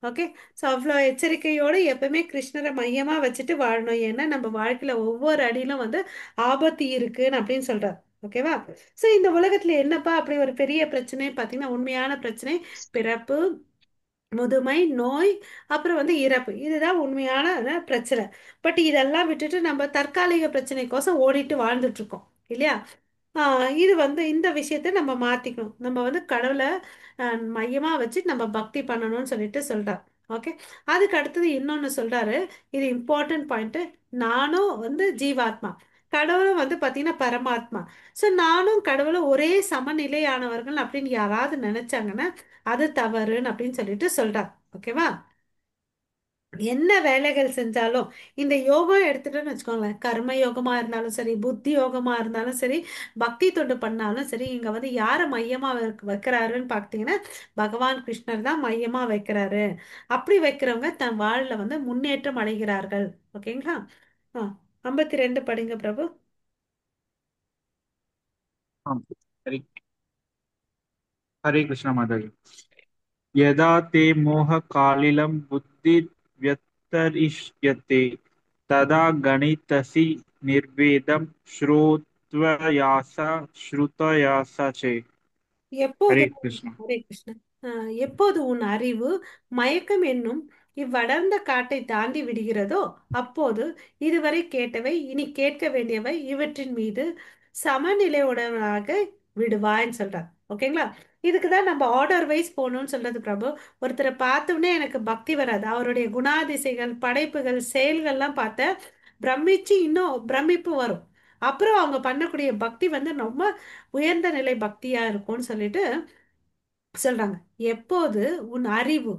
ஓகே? ஸோ அவ்வளோ எச்சரிக்கையோடு எப்பவுமே கிருஷ்ணரை மையமா வச்சுட்டு வாழணும். ஏன்னா நம்ம வாழ்க்கையில ஒவ்வொரு அடியிலும் வந்து ஆபத்து இருக்குன்னு அப்படின்னு சொல்றார். ஓகேவா? ஸோ இந்த உலகத்துல என்னப்பா அப்படி ஒரு பெரிய பிரச்சனை பார்த்தீங்கன்னா, உண்மையான பிரச்சனை பிறப்பு, முதுமை, நோய், அப்புறம் வந்து இறப்பு. இதுதான் உண்மையான பிரச்சனை. பட் இதெல்லாம் விட்டுட்டு நம்ம தற்காலிக பிரச்சனைக்கோசம் ஓடிட்டு வாழ்ந்துட்டு இருக்கோம் இல்லையா? இது வந்து இந்த விஷயத்த நம்ம மாத்திக்கணும். நம்ம வந்து கடவுளை மையமா வச்சு நம்ம பக்தி பண்ணணும்னு சொல்லிட்டு சொல்றார். ஓகே? அதுக்கு அடுத்தது இன்னொன்னு சொல்றாரு. இது இம்பார்ட்டன்ட் பாயிண்ட். நானும் வந்து ஜீவாத்மா, கடவுளும் வந்து பாத்தீங்கன்னா பரமாத்மா. ஸோ நானும் கடவுளும் ஒரே சமநிலையானவர்கள் அப்படின்னு யாராவது நினைச்சாங்கன்னா அது தவறுன்னு அப்படின்னு சொல்லிட்டு சொல்றார். ஓகேவா? என்ன வேலைகள் செஞ்சாலும் இந்த யோகம் எடுத்துட்டோம்னு வச்சுக்கோங்களேன், கர்ம யோகமா இருந்தாலும் சரி, புத்தி யோகமா இருந்தாலும் சரி, பக்தி தொண்டு பண்ணாலும் சரி, இங்க வந்து யாரை மையமா வைக்கிறாருன்னு பார்த்தீங்கன்னா பகவான் கிருஷ்ணர் தான் மையமா வைக்கிறாரு. அப்படி வைக்கிறவங்க தன் வாழ்ல வந்து முன்னேற்றம் அடைகிறார்கள். ஓகேங்களா? ஆ 52 படிங்க பிரபு. ஆம். ஹரி ஹரே கிருஷ்ண மாதாஜி. यदा ते मोहकालिलं बुद्धिर्व्यतिष्यते तदा गणितसि निर्वेदं श्रुत्वयासा चे. எப்போது हरे कृष्ण. ஹரே கிருஷ்ணன். எப்போது உன் அறிவு மயக்கம் என்னும் இவ்வடர்ந்த காட்டை தாண்டி விடுகிறதோ அப்போது இதுவரை கேட்டவை இனி கேட்க வேண்டியவை இவற்றின் மீது சமநிலையுடனாக விடுவான்னு சொல்றார். ஓகேங்களா? இதுக்கு தான் நம்ம ஆர்டர் வைஸ் போகணும்னு சொல்றது பிரபு. ஒருத்தரை பார்த்தோன்னே எனக்கு பக்தி வராது. அவருடைய குணாதிசைகள், படைப்புகள், செயல்கள்லாம் பார்த்த பிரமிச்சு இன்னும் பிரமிப்பு வரும். அப்புறம் அவங்க பண்ணக்கூடிய பக்தி வந்து ரொம்ப உயர்ந்த நிலை பக்தியா இருக்கும்னு சொல்லிட்டு சொல்றாங்க. எப்போது உன் அறிவு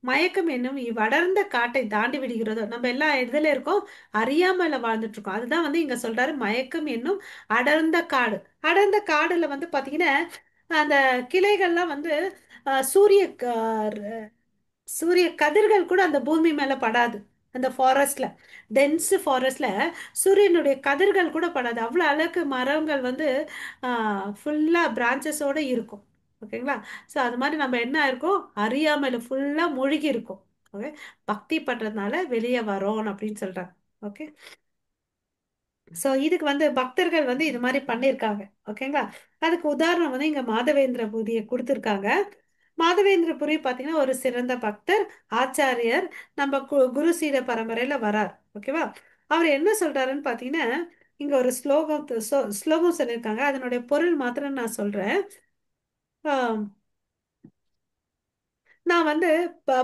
மயக்கம் என்னும் இவ்வடர்ந்த காட்டை தாண்டி விடுகிறதோ. நம்ம எல்லா இதுல இருக்கோம், அறியாமையில வாழ்ந்துட்டு இருக்கோம். அதுதான் வந்து இங்க சொல்றாரு, மயக்கம் என்னும் அடர்ந்த காடு. அடர்ந்த காடுல வந்து பாத்தீங்கன்னா அந்த கிளைகள்லாம் வந்து சூரிய சூரிய கதிர்கள் கூட அந்த பூமி மேல படாது. அந்த ஃபாரஸ்ட்ல, டென்ஸ் ஃபாரஸ்ட்ல சூரியனுடைய கதிர்கள் கூட படாது. அவ்வளவு அழகு மரங்கள் வந்து ஃபுல்லா பிரான்ச்சஸோட இருக்கும். ஓகேங்களா? ஸோ அது மாதிரி நம்ம என்ன இருக்கோம், அறியாமையில ஃபுல்லா மூழ்கி இருக்கும். ஓகே, பக்தி பண்றதுனால வெளியே வரோம் அப்படின்னு சொல்றாங்க. ஓகே, ஸோ இதுக்கு வந்து பக்தர்கள் வந்து இது மாதிரி பண்ணியிருக்காங்க. ஓகேங்களா? அதுக்கு உதாரணம் வந்து இங்க மாதவேந்திர பூதியை கொடுத்துருக்காங்க. மாதவேந்திர புரி பார்த்தீங்கன்னா ஒரு சிறந்த பக்தர், ஆச்சாரியர், நம்ம குரு சீட பரம்பரையில வரார். ஓகேவா? அவர் என்ன சொல்றாருன்னு பார்த்தீங்கன்னா, இங்க ஒரு ஸ்லோகம் சொல்லியிருக்காங்க. அதனுடைய பொருள் மாத்திரம் நான் சொல்றேன். ஆம், நான் வந்து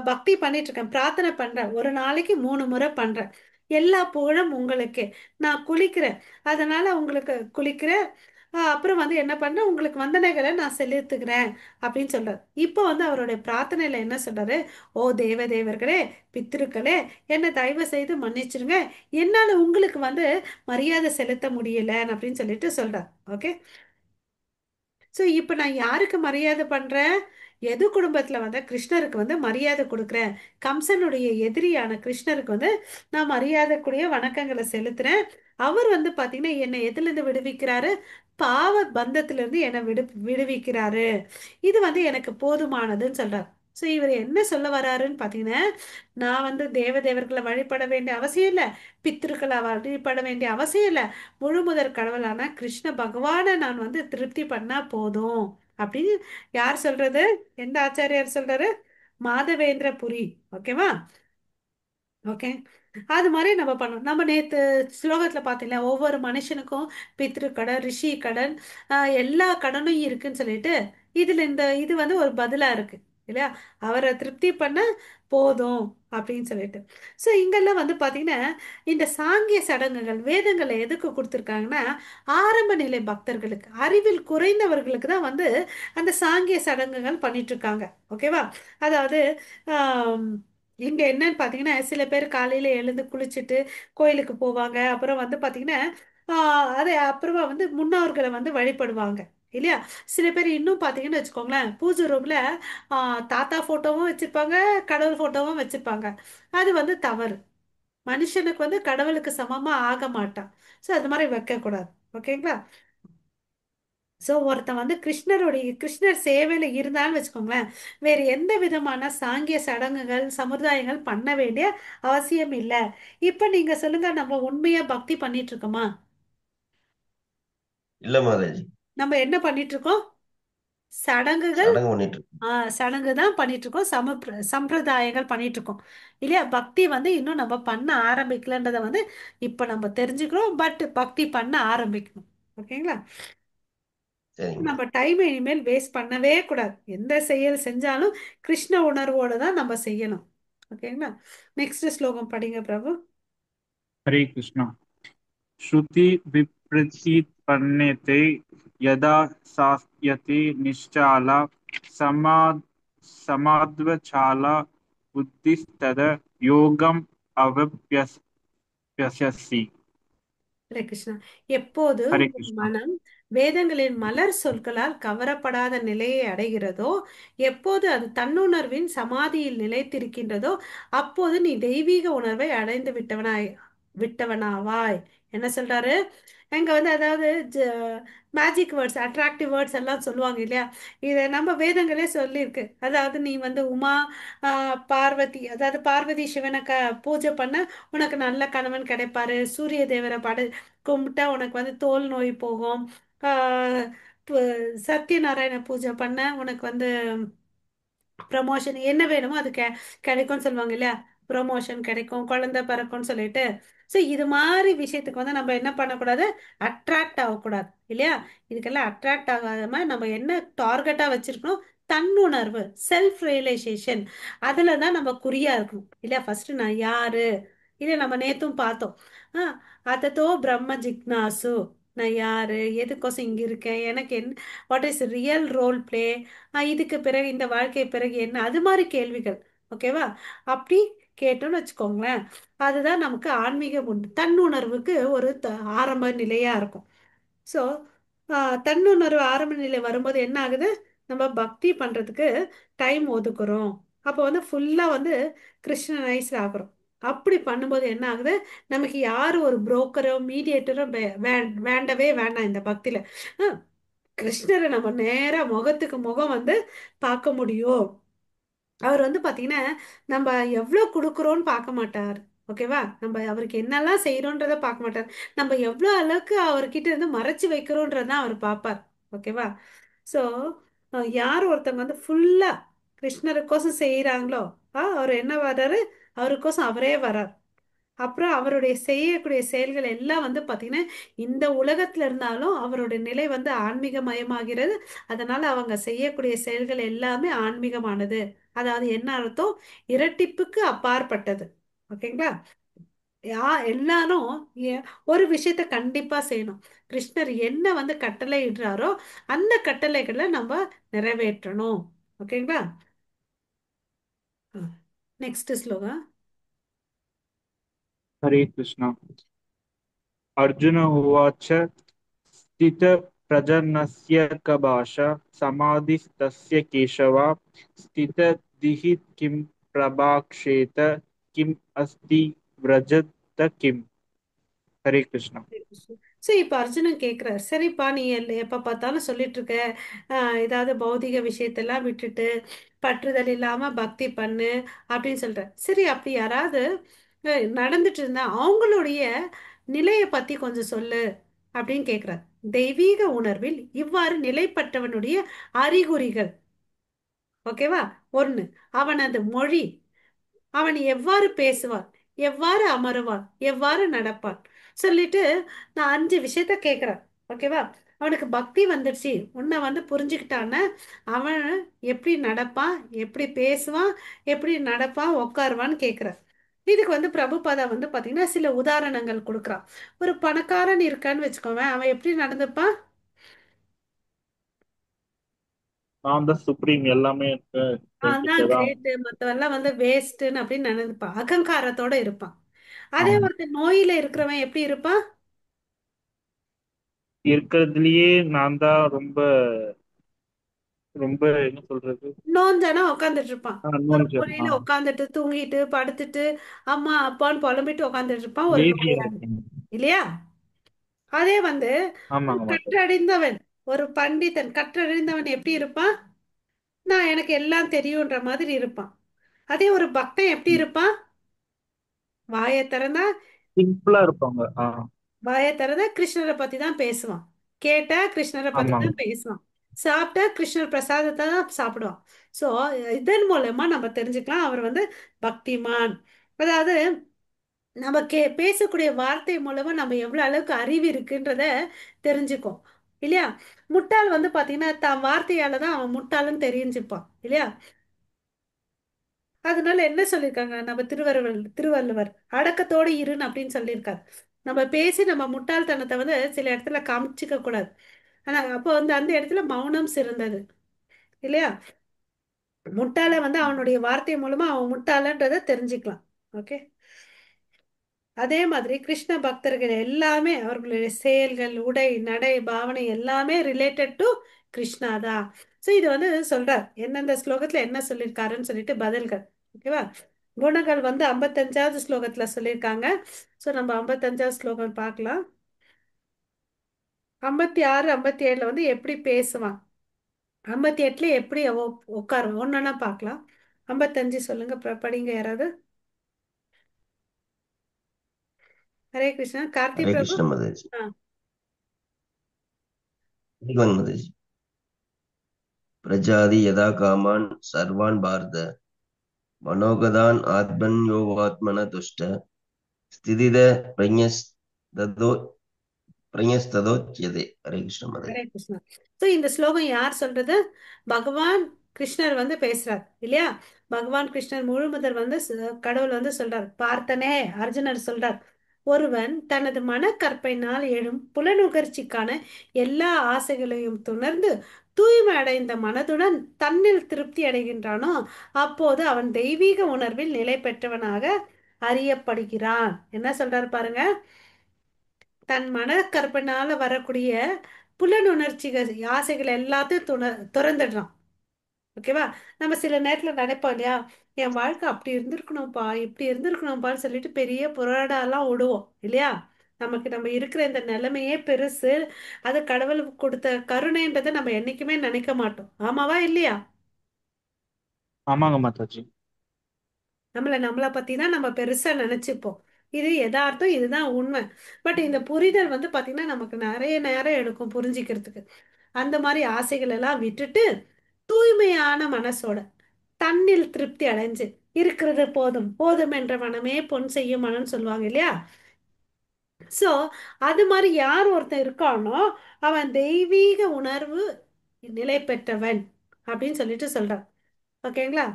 பக்தி பண்ணிட்டு இருக்கேன், பிரார்த்தனை பண்றேன், ஒரு நாளைக்கு 3 முறை பண்றேன். எல்லா புகழும் உங்களுக்கு. நான் குளிக்கிறேன், அதனால உங்களுக்கு குளிக்கிறேன். அப்புறம் வந்து என்ன பண்றேன், உங்களுக்கு வந்தனைகளை நான் செலுத்துகிறேன் அப்படின்னு சொல்றாரு. இப்போ வந்து அவருடைய பிரார்த்தனையில என்ன சொல்றாரு, ஓ தேவதேவர்களே, பித்திருக்களே, என்னை தயவு செய்து மன்னிச்சிருங்க, என்னால உங்களுக்கு வந்து மரியாதை செலுத்த முடியல அப்படின்னு சொல்லிட்டு சொல்றார். ஓகே, ஸோ இப்போ நான் யாருக்கு மரியாதை பண்றேன், எது குடும்பத்துல வந்து கிருஷ்ணருக்கு வந்து மரியாதை கொடுக்குறேன். கம்சனுடைய எதிரியான கிருஷ்ணருக்கு வந்து நான் மரியாதைக்குரிய வணக்கங்களை செலுத்துறேன். அவர் வந்து பாத்தீங்கன்னா என்னை எதுல இருந்து விடுவிக்கிறாரு, பாவ பந்தத்துல இருந்து என்னை விடுவிக்கிறாரு. இது வந்து எனக்கு போதுமானதுன்னு சொல்றார். ஸோ இவர் என்ன சொல்ல வராருன்னு பார்த்தீங்கன்னா, நான் வந்து தேவதேவர்களை வழிபட வேண்டிய அவசியம் இல்லை, பித்திருக்களை வழிபட வேண்டிய அவசியம் இல்லை, முழுமுதற் கடவுளான கிருஷ்ண பகவானை நான் வந்து திருப்தி பண்ணா போதும் அப்படின்னு யார் சொல்றது, எந்த ஆச்சாரியார் சொல்றாரு, மாதவேந்திர புரி. ஓகேவா? ஓகே, அது மாதிரி நம்ம பண்ணணும். நம்ம நேத்து ஸ்லோகத்துல பார்த்தீங்களா, ஒவ்வொரு மனுஷனுக்கும் பித்ரு கடன், ரிஷி கடன், எல்லா கடனும் இருக்குன்னு சொல்லிட்டு இதுல இந்த இது வந்து ஒரு பதிலா இருக்கு இல்லையா, அவரை திருப்தி பண்ண போதும் அப்படின்னு சொல்லிட்டு. ஸோ இங்கெல்லாம் வந்து பார்த்தீங்கன்னா இந்த சாங்கிய சடங்குகள் வேதங்களை எதுக்கு கொடுத்துருக்காங்கன்னா, ஆரம்ப நிலை பக்தர்களுக்கு, அறிவில் குறைந்தவர்களுக்கு தான் வந்து அந்த சாங்கிய சடங்குகள் பண்ணிட்டு இருக்காங்க. ஓகேவா? அதாவது இங்க என்னன்னு பாத்தீங்கன்னா, சில பேர் காலையில எழுந்து குளிச்சுட்டு கோயிலுக்கு போவாங்க. அப்புறம் வந்து பாத்தீங்கன்னா அது அப்புறமா வந்து முன்னோர்களை வந்து வழிபடுவாங்க இல்லையா. சில பேர் இன்னும் பாத்தீங்கன்னு வச்சுக்கோங்களேன், பூஜை ரூம்ல தாத்தா போட்டோவும் வச்சிருப்பாங்க, கடவுள் போட்டோவும் வச்சிருப்பாங்க. அது வந்து தவறு. மனுஷனுக்கு வந்து கடவுளுக்கு சமமா ஆக மாட்டான். ஸோ அது மாதிரி வைக்க கூடாது. ஓகேங்களா? ஸோ ஒருத்தன் வந்து கிருஷ்ணர் சேவையில இருந்தான்னு வச்சுக்கோங்களேன், வேற எந்த விதமான சாங்கிய சடங்குகள் சமுதாயங்கள் பண்ண வேண்டிய அவசியம் இல்லை. இப்ப நீங்க சொல்லுங்க, நம்ம உண்மையா பக்தி பண்ணிட்டு இருக்கோமா? இல்ல மாதாஜி. நம்ம என்ன பண்ணிட்டு இருக்கோம், சடங்குகள். சடங்கு பண்ணிட்டு இருக்கோம். சடங்கு தான் பண்ணிட்டு இருக்கோம், சம்பிரதாயங்கள் பண்ணிட்டு இருக்கோம் இல்லையா. பக்தி வந்து இன்னும் நம்ம பண்ண ஆரம்பிக்கலன்றத வந்து இப்ப நம்ம தெரிஞ்சுக்கிறோம், பட் பக்தி பண்ண ஆரம்பிக்கணும். ஓகேங்களா? சரிங்க. நம்ம டைமை இனிமேல் வேஸ்ட் பண்ணவே கூடாது. எந்த செயல் செஞ்சாலும் கிருஷ்ண உணர்வோட தான் நம்ம செய்யணும். ஓகேங்களா? நெக்ஸ்ட் ஸ்லோகம் படிங்க பிரபு. हरे कृष्णा। श्रुति विपरीतपन्नेते यदा सास्यते निश्चाला समाद समाद्वचाला बुद्धिस्तद योगम अवप्यस्यसि। ஹரே கிருஷ்ணா. எப்போது हरे உன் कृष्णा। மனம் வேதங்களின் மலர் சொற்களால் கவரப்படாத நிலையை அடைகிறதோ, எப்போது அது தன்னுணர்வின் சமாதியில் நிலைத்திருக்கின்றதோ, அப்போது நீ தெய்வீக உணர்வை அடைந்து விட்டவனாவாய். என்ன சொல்றாரு எங்க வந்து, அதாவது மேஜிக் வேர்ட்ஸ், அட்ராக்டிவ் வேர்ட்ஸ் எல்லாம் சொல்லுவாங்க இல்லையா. இதை நம்ம வேதங்களே சொல்லியிருக்கு. அதாவது நீ வந்து உமா, பார்வதி, அதாவது பார்வதி சிவனை பூஜை பண்ண உனக்கு நல்ல கணவன் கிடைப்பாரு, சூரிய தேவரை கும்பிட்டா உனக்கு வந்து தோல் நோய் போகும், ஆஹ் பு- சத்யநாராயண பூஜை பண்ண உனக்கு வந்து ப்ரமோஷன் என்ன வேணுமோ அது கிடைக்கும்னு சொல்லுவாங்க இல்லையா. ப்ரமோஷன் கிடைக்கும், குழந்தை பிறக்கும்னு சொல்லிட்டு. ஸோ இது மாதிரி விஷயத்துக்கு வந்து நம்ம என்ன பண்ணக்கூடாது, அட்ராக்ட் ஆகக்கூடாது இல்லையா. இதுக்கெல்லாம் அட்ராக்ட் ஆகாம நம்ம என்ன டார்கெட்டா வச்சிருக்கணும், தன்னுணர்வு, செல்ஃப் ரியலைசேஷன், அதுல தான் நம்ம குறியா இருக்கணும் இல்லையா. ஃபர்ஸ்ட் நான் யாரு, இதை நம்ம நேத்தும் பார்த்தோம். ஆ அதத்தோ பிரம்ம ஜிக்னாசு, நான் யாரு, எதுக்கோசம் இங்க இருக்கேன், எனக்கு what is real role play, இதுக்கு பிறகு இந்த வாழ்க்கை பிறகு என்ன, அது மாதிரி கேள்விகள். ஓகேவா? அப்படி கேட்டோம்னு வச்சுக்கோங்களேன், அதுதான் நமக்கு ஆன்மீக தன்னுணர்வுக்கு ஒரு ஆரம்ப நிலையா இருக்கும். ஸோ தன்னுணர்வு ஆரம்ப நிலை வரும்போது என்ன ஆகுது, நம்ம பக்தி பண்றதுக்கு டைம் ஒதுக்குறோம். அப்போ வந்து ஃபுல்லா வந்து கிருஷ்ணனைஸ் ஆகுறோம். அப்படி பண்ணும்போது என்ன ஆகுது, நமக்கு யார் ஒரு புரோக்கரோ மீடியேட்டரோ வேண்டவே வேண்டாம் இந்த பக்தியில. அஹ், கிருஷ்ணரை நம்ம நேரா முகத்துக்கு முகம் வந்து பார்க்க முடியும். அவர் வந்து பாத்தீங்கன்னா நம்ம எவ்வளவு கொடுக்குறோன்னு பார்க்க மாட்டார். ஓகேவா? நம்ம அவருக்கு என்னெல்லாம் செய்யறோன்றத பார்க்க மாட்டார். நம்ம எவ்வளவு அளவுக்கு அவர்கிட்ட இருந்து மறைச்சு வைக்கிறோன்றதான் அவர் பார்ப்பார். ஓகேவா? சோ யார் ஒருத்தவங்க வந்து ஃபுல்லா கிருஷ்ணருக்கோசம் செய்யறாங்களோ அவர் என்ன வர்றாரு, அவருக்கோசம் அவரே வர்றார். அப்புறம் அவருடைய செய்யக்கூடிய செயல்கள் எல்லாம் வந்து பாத்தீங்கன்னா இந்த உலகத்துல இருந்தாலும் அவருடைய நிலை வந்து ஆன்மீகமயமாகிறது. அதனால அவங்க செய்யக்கூடிய செயல்கள் எல்லாமே ஆன்மீகமானது. அதாவது என்ன அர்த்தம், இரட்டிப்புக்கு அப்பாற்பட்டது. ஓகேங்களா? எல்லாரும் ஒரு விஷயத்த கண்டிப்பா செய்யணும். கிருஷ்ணர் என்ன வந்து கட்டளை இடுறாரோ அந்த கட்டளைகளை நம்ம நிறைவேற்றணும். ஓகேங்களா? நெக்ஸ்ட் ஸ்லோகா. हरे कृष्ण। अर्जुन उवाच स्थितप्रजनस्य क भाषा समाधिस्तस्य केशव स्थितधिः किं प्रभाषेत किम् अस्ति व्रजत किम्। हरे कृष्ण। சரி, இப்ப அர்ஜுனன் கேக்குறார், சரிப்பா நீ எப்ப பார்த்தாலும் சொல்லிட்டு இருக்க ஏதாவது பௌதிக விஷயத்தெல்லாம் விட்டுட்டு பற்றுதல் இல்லாம பக்தி பண்ணு அப்படின்னு சொல்ற. சரி, அப்படி யாராவது நடந்துட்டு இருந்தா அவங்களுடைய நிலையை பத்தி கொஞ்சம் சொல்லு அப்படின்னு கேக்குறார். தெய்வீக உணர்வில் இவ்வாறு நிலைப்பட்டவனுடைய அறிகுறிகள். ஓகேவா? ஒண்ணு, அவனது மொழி, அவன் எவ்வாறு பேசுவான், எவ்வாறு அமருவான், எவ்வாறு நடப்பான் சொல்லிட்டு நான் 5 விஷயத்த கேட்கிறேன். ஓகேவா? அவனுக்கு பக்தி வந்துடுச்சு, உன்னை வந்து புரிஞ்சுக்கிட்டான்னா அவன் எப்படி நடப்பான், எப்படி பேசுவான், எப்படி நடப்பான், உட்காருவான்னு கேட்கிறான். இதுக்கு வந்து பிரபுபாதா வந்து பாத்தீங்கன்னா சில உதாரணங்கள் கொடுக்குறான். ஒரு பணக்காரன் இருக்கான்னு வச்சுக்கோங்க, அவன் எப்படி நடந்துப்பான்? நான் தான் சுப்ரீம் எல்லாமே இருக்கு அதான் என்கிட்ட தான். கிரேட்டு, மற்றவெல்லாம் வந்து வேஸ்ட்டுன்னு அப்படின்னு நினைப்பான். அகங்காரத்தோட இருப்பான். அதே ஆமா, ஒருத்தன் நோயில இருக்கிறவன் எப்படி இருப்பான்? இருக்கிறதுலயே நான் தான் ரொம்ப ரொம்ப என்ன சொல்றது, நோஞ்சானா உட்காந்துட்டு இருப்பான். ஒரு நோஞ்சல். மூலையில உட்காந்துட்டு தூங்கிட்டு படுத்துட்டு அம்மா அப்பான்னு புலம்பிட்டு உட்காந்துட்டு இருப்பான் ஒரு லேசியா நோயாளி. இருக்கும். இல்லையா? அதே வந்து ஒரு ஆமாங்க மாதா. கற்றறிந்தவன், ஒரு பண்டிதன் கற்றறிந்தவன் எப்படி இருப்பான்? நான் எனக்கு எல்லாம் தெரியுன்ற மாதிரி இருப்பான். அதே ஒரு பக்தன் எப்படி இருப்பான்? வாயை திறந்தா சிம்பிளா இருப்பாங்க. வாயை திறந்தா கிருஷ்ணரை பத்தி தான் பேசுவான். கேட்டா கிருஷ்ணரை பத்தி ஆமாங்க. தான் பேசுவான். சாப்பிட்டா கிருஷ்ணர் பிரசாதத்தை தான் சாப்பிடுவான். சோ இதன் மூலமா நம்ம தெரிஞ்சுக்கலாம் அவர் வந்து பக்திமான். அதாவது நம்ம பேசக்கூடிய வார்த்தை மூலமா நம்ம எவ்வளவு அளவுக்கு அறிவு இருக்குன்றத தெரிஞ்சுக்கும். இல்லையா? முட்டாள் வந்து பாத்தீங்கன்னா தான் வார்த்தையால தான் அவன் முட்டாள்னு தெரிஞ்சுப்பான். இல்லையா? அதனால என்ன சொல்லியிருக்காங்க நம்ம திருவள்ளுவர் அடக்கத்தோடு இருன்னு அப்படின்னு சொல்லியிருக்காரு. நம்ம பேசி நம்ம முட்டாள்தனத்தை வந்து சில இடத்துல காமிச்சிக்க கூடாது. ஆனா அப்போ வந்து அந்த இடத்துல மௌனம் சிறந்தது. இல்லையா? முட்டாள வந்து அவனுடைய வார்த்தை மூலமா அவன் முட்டாளன்றதை தெரிஞ்சுக்கலாம். ஓகே. அதே மாதிரி கிருஷ்ண பக்தர்கள் எல்லாமே அவர்களுடைய செயல்கள், உடை, நடை, பாவனை எல்லாமே ரிலேட்டட் டு கிருஷ்ணா தான். ஸோ இது வந்து சொல்றார் எந்தெந்த ஸ்லோகத்துல என்ன சொல்லியிருக்காருன்னு சொல்லிட்டு பதில்கள். ஓகேவா? குணங்கள் வந்து 55வது ஸ்லோகத்துல சொல்லியிருக்காங்க. ஸோ நம்ம 55வது ஸ்லோகம் பார்க்கலாம். 56 57ல வந்து எப்படி பேசுவான், 58ல எப்படி உட்காருவான் ஒன்னொன்னா பார்க்கலாம். 55 சொல்லுங்க, படிங்க யாராவது. ஹரே கிருஷ்ணா. கார்த்தி हरे பிரபு. कृष्ण मदन जी। ஆ. निगमन मदन जी। प्रजाति यदा कामान् सर्वान् भारत मनोगतान् आत्मन्योवात्मन तुष्ट स्थितिद प्रज्ञस्तदो प्रज्ञस्तदोच्यते। हरे कृष्ण मदन ஹரே கிருஷ்ணா. ஸோ இந்த ஸ்லோகம் யார் சொல்றது? பகவான் கிருஷ்ணர் வந்து பேசுறார். இல்லையா? பகவான் கிருஷ்ணர் முழுமுதல் வந்து கடவுள் வந்து சொல்றார், பார்த்தனே அர்ஜுனர் சொல்றார், ஒருவன் தனது மனக்கற்பினால் எழும் புலனுகர்ச்சிக்கான எல்லா ஆசைகளையும் துணர்ந்து தூய்மை அடைந்த மனதுடன் தன்னில் திருப்தி அடைகின்றானோ அப்போது அவன் தெய்வீக உணர்வில் நிலை பெற்றவனாக அறியப்படுகிறான். என்ன சொல்றாரு பாருங்க, தன் மனக்கற்பனால வரக்கூடிய புலனுணர்ச்சிகள் ஆசைகள் எல்லாத்தையும் துறந்துடுறான். ஓகேவா? நம்ம சில நேரத்தில் நினைப்போம் இல்லையா, என் வாழ்க்கை அப்படி இருந்திருக்கணும்ப்பா இப்படி இருந்திருக்கணும்ப்பான்னு சொல்லிட்டு பெரிய புராடாலாம் விடுவோம் இல்லையா. நமக்கு நம்ம இருக்கிற இந்த நிலைமையே பெருசு, அது கடவுள் கொடுத்த கருணைன்றதை நம்ம என்னைக்குமே நினைக்க மாட்டோம். ஆமாவா இல்லையா? ஆமாங்க மாதாஜி. நம்மளை பத்தி தான் நம்ம பெருசா நினைச்சுப்போம். இது யதார்த்தம், இதுதான் உண்மை. பட் இந்த புரிதல் வந்து பாத்தீங்கன்னா நமக்கு நிறைய நேரம் எடுக்கும் புரிஞ்சிக்கிறதுக்கு. அந்த மாதிரி ஆசைகள் எல்லாம் விட்டுட்டு தூய்மையான மனசோட தன்னில் திருப்தி அடைஞ்சு இருக்கிறது போதும் போதும் என்ற மனமே பொன் செய்யும் மனம்னு சொல்லுவாங்க இல்லையா. சோ அது மாதிரி யார் ஒருத்தன் இருக்கானோ அவன் தெய்வீக உணர்வு நிலை பெற்றவன் அப்படின்னு சொல்லிட்டு சொல்றான். ஓகேங்களா?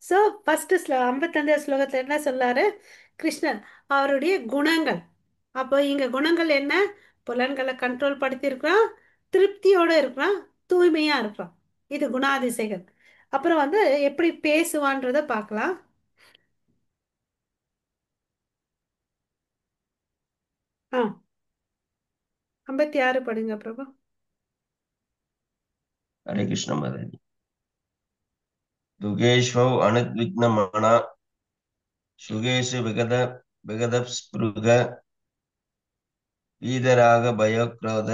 ஸோ ஃபர்ஸ்ட் 55 ஸ்லோகத்தில் என்ன சொல்லாரு கிருஷ்ணர்? அவருடைய குணங்கள். அப்போ இங்க குணங்கள் என்ன? புலன்களை கண்ட்ரோல் படுத்தி இருக்கிறான், திருப்தியோட இருக்கிறான், தூய்மையா இருக்கிறான். இது குணாதிசைகள். அப்புறம் வந்து எப்படி பேசுவான்றத பார்க்கலாம். ஆ, 56 படிங்க பிரபு. हरे कृष्ण माताजी। दुगेश्वौ अनुद्विग्नमना सुगेषु विगतस्पृह वीतराग भयक्रोध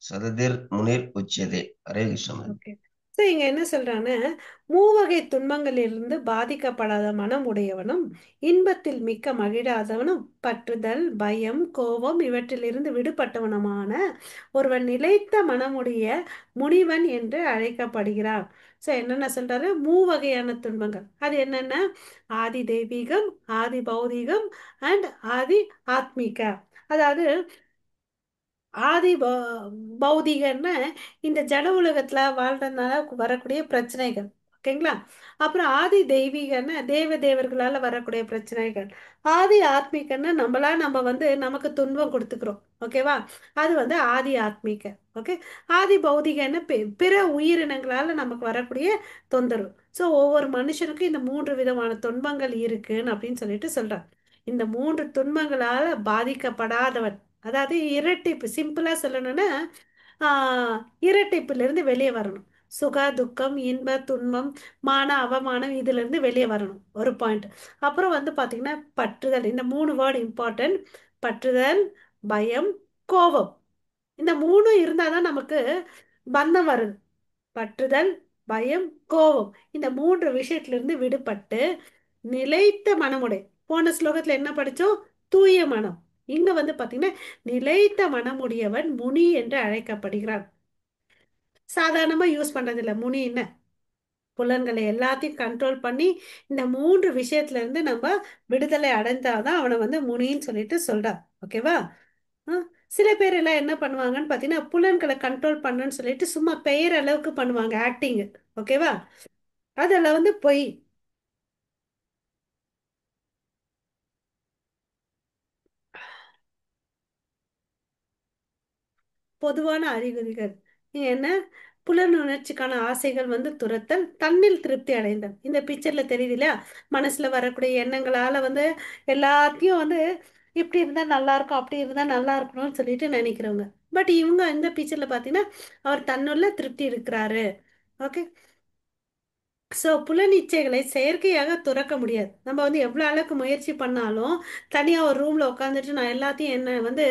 सदतिर् मुनिर् उच्यते। हरे कृष्ण माताजी। ஓகே. ஸோ இங்க என்ன சொல்றான்னு, மூவகை துன்பங்களிலிருந்து பாதிக்கப்படாத மனம் உடையவனும் இன்பத்தில் மிக்க மகிழாதவனும் பற்றுதல் பயம் கோபம் இவற்றிலிருந்து விடுபட்டவனுமான ஒருவன் நிலைத்த மனமுடைய முனிவன் என்று அழைக்கப்படுகிறான். ஸோ என்னென்ன சொல்றாரு? மூவகையான துன்பங்கள். அது என்னென்ன? ஆதி தெய்வீகம், ஆதி பௌதீகம் அண்ட் ஆதி ஆத்மீக. அதாவது ஆதி பௌதிகன்னா இந்த ஜட உலகத்துல வாழ்றதுனால வரக்கூடிய பிரச்சனைகள். ஓகேங்களா? அப்புறம் ஆதி தெய்வீகன்னா தேவ தேவர்களால வரக்கூடிய பிரச்சனைகள். ஆதி ஆத்மீகன்னா நம்ம வந்து நமக்கு துன்பம் கொடுத்துக்கிறோம். ஓகேவா? அது வந்து ஆதி ஆத்மீக. ஓகே. ஆதி பௌதிகன்னா பிற உயிரினங்களால நமக்கு வரக்கூடிய தொந்தரவு. ஸோ ஒவ்வொரு மனுஷனுக்கும் இந்த 3 விதமான துன்பங்கள் இருக்குன்னு அப்படின்னு சொல்லிட்டு சொல்றாங்க. இந்த 3 துன்பங்களால பாதிக்கப்படாதவன், அதாவது இரட்டிப்பு, சிம்பிளா சொல்லணும்னா ஆஹ் இரட்டிப்புல இருந்து வெளியே வரணும். சுக துக்கம் இன்ப துன்பம் மான அவமானம் இதுல இருந்து வெளியே வரணும், ஒரு பாயிண்ட். அப்புறம் வந்து பாத்தீங்கன்னா பற்றுதல். இந்த 3 வேர்டு இம்பார்ட்டன்ட். பற்றுதல் பயம் கோபம். இந்த 3 இருந்தாதான் நமக்கு பந்தம் வருது. பற்றுதல் பயம் கோபம், இந்த 3 விஷயத்திலிருந்து விடுபட்டு நிலைத்த மனமுடை. போன ஸ்லோகத்துல என்ன படிச்சோம்? தூய மனம். இங்க வந்து பாத்தீங்கன்னா நிலைத்த மனமுடையவன் முனி என்று அழைக்கப்படுகிறான். சாதாரணமா யூஸ் பண்றது இல்ல முனின்னு. புலன்களை எல்லாத்தையும் கண்ட்ரோல் பண்ணி இந்த 3 விஷயத்துல இருந்து நம்ம விடுதலை அடைந்தாதான் அவனை வந்து முனின்னு சொல்லிட்டு சொல்றான். ஓகேவா? ஆ, சில பேர் எல்லாம் என்ன பண்ணுவாங்கன்னு பாத்தீங்கன்னா புலன்களை கண்ட்ரோல் பண்ணுன்னு சொல்லிட்டு சும்மா பெயர் அளவுக்கு பண்ணுவாங்க ஆக்டிங். ஓகேவா? அதெல்லாம் வந்து பொய். பொதுவான அறிகுறிகள் என்ன? புலனுணர்ச்சிக்கான ஆசைகள் வந்து துரத்தல், தன்னில் திருப்தி அடைந்தல். இந்த பிக்சர்ல தெரியுது இல்லையா? மனசுல வரக்கூடிய எண்ணங்களால வந்து எல்லாத்தையும் வந்து இப்படி இருந்தா நல்லா இருக்கும் அப்படி இருந்தா நல்லா இருக்கணும்னு சொல்லிட்டு நினைக்கிறவங்க. பட் இவங்க இந்த பிக்சர்ல பாத்தீங்கன்னா அவர் தன்னுள்ள திருப்தி இருக்கிறாரு. ஓகே. ஸோ புலனிச்சைகளை செயற்கையாக துறக்க முடியாது. நம்ம வந்து எவ்வளோ அளவுக்கு முயற்சி பண்ணாலும் தனியாக ஒரு ரூமில் உட்காந்துட்டு நான் எல்லாத்தையும் என்ன வந்து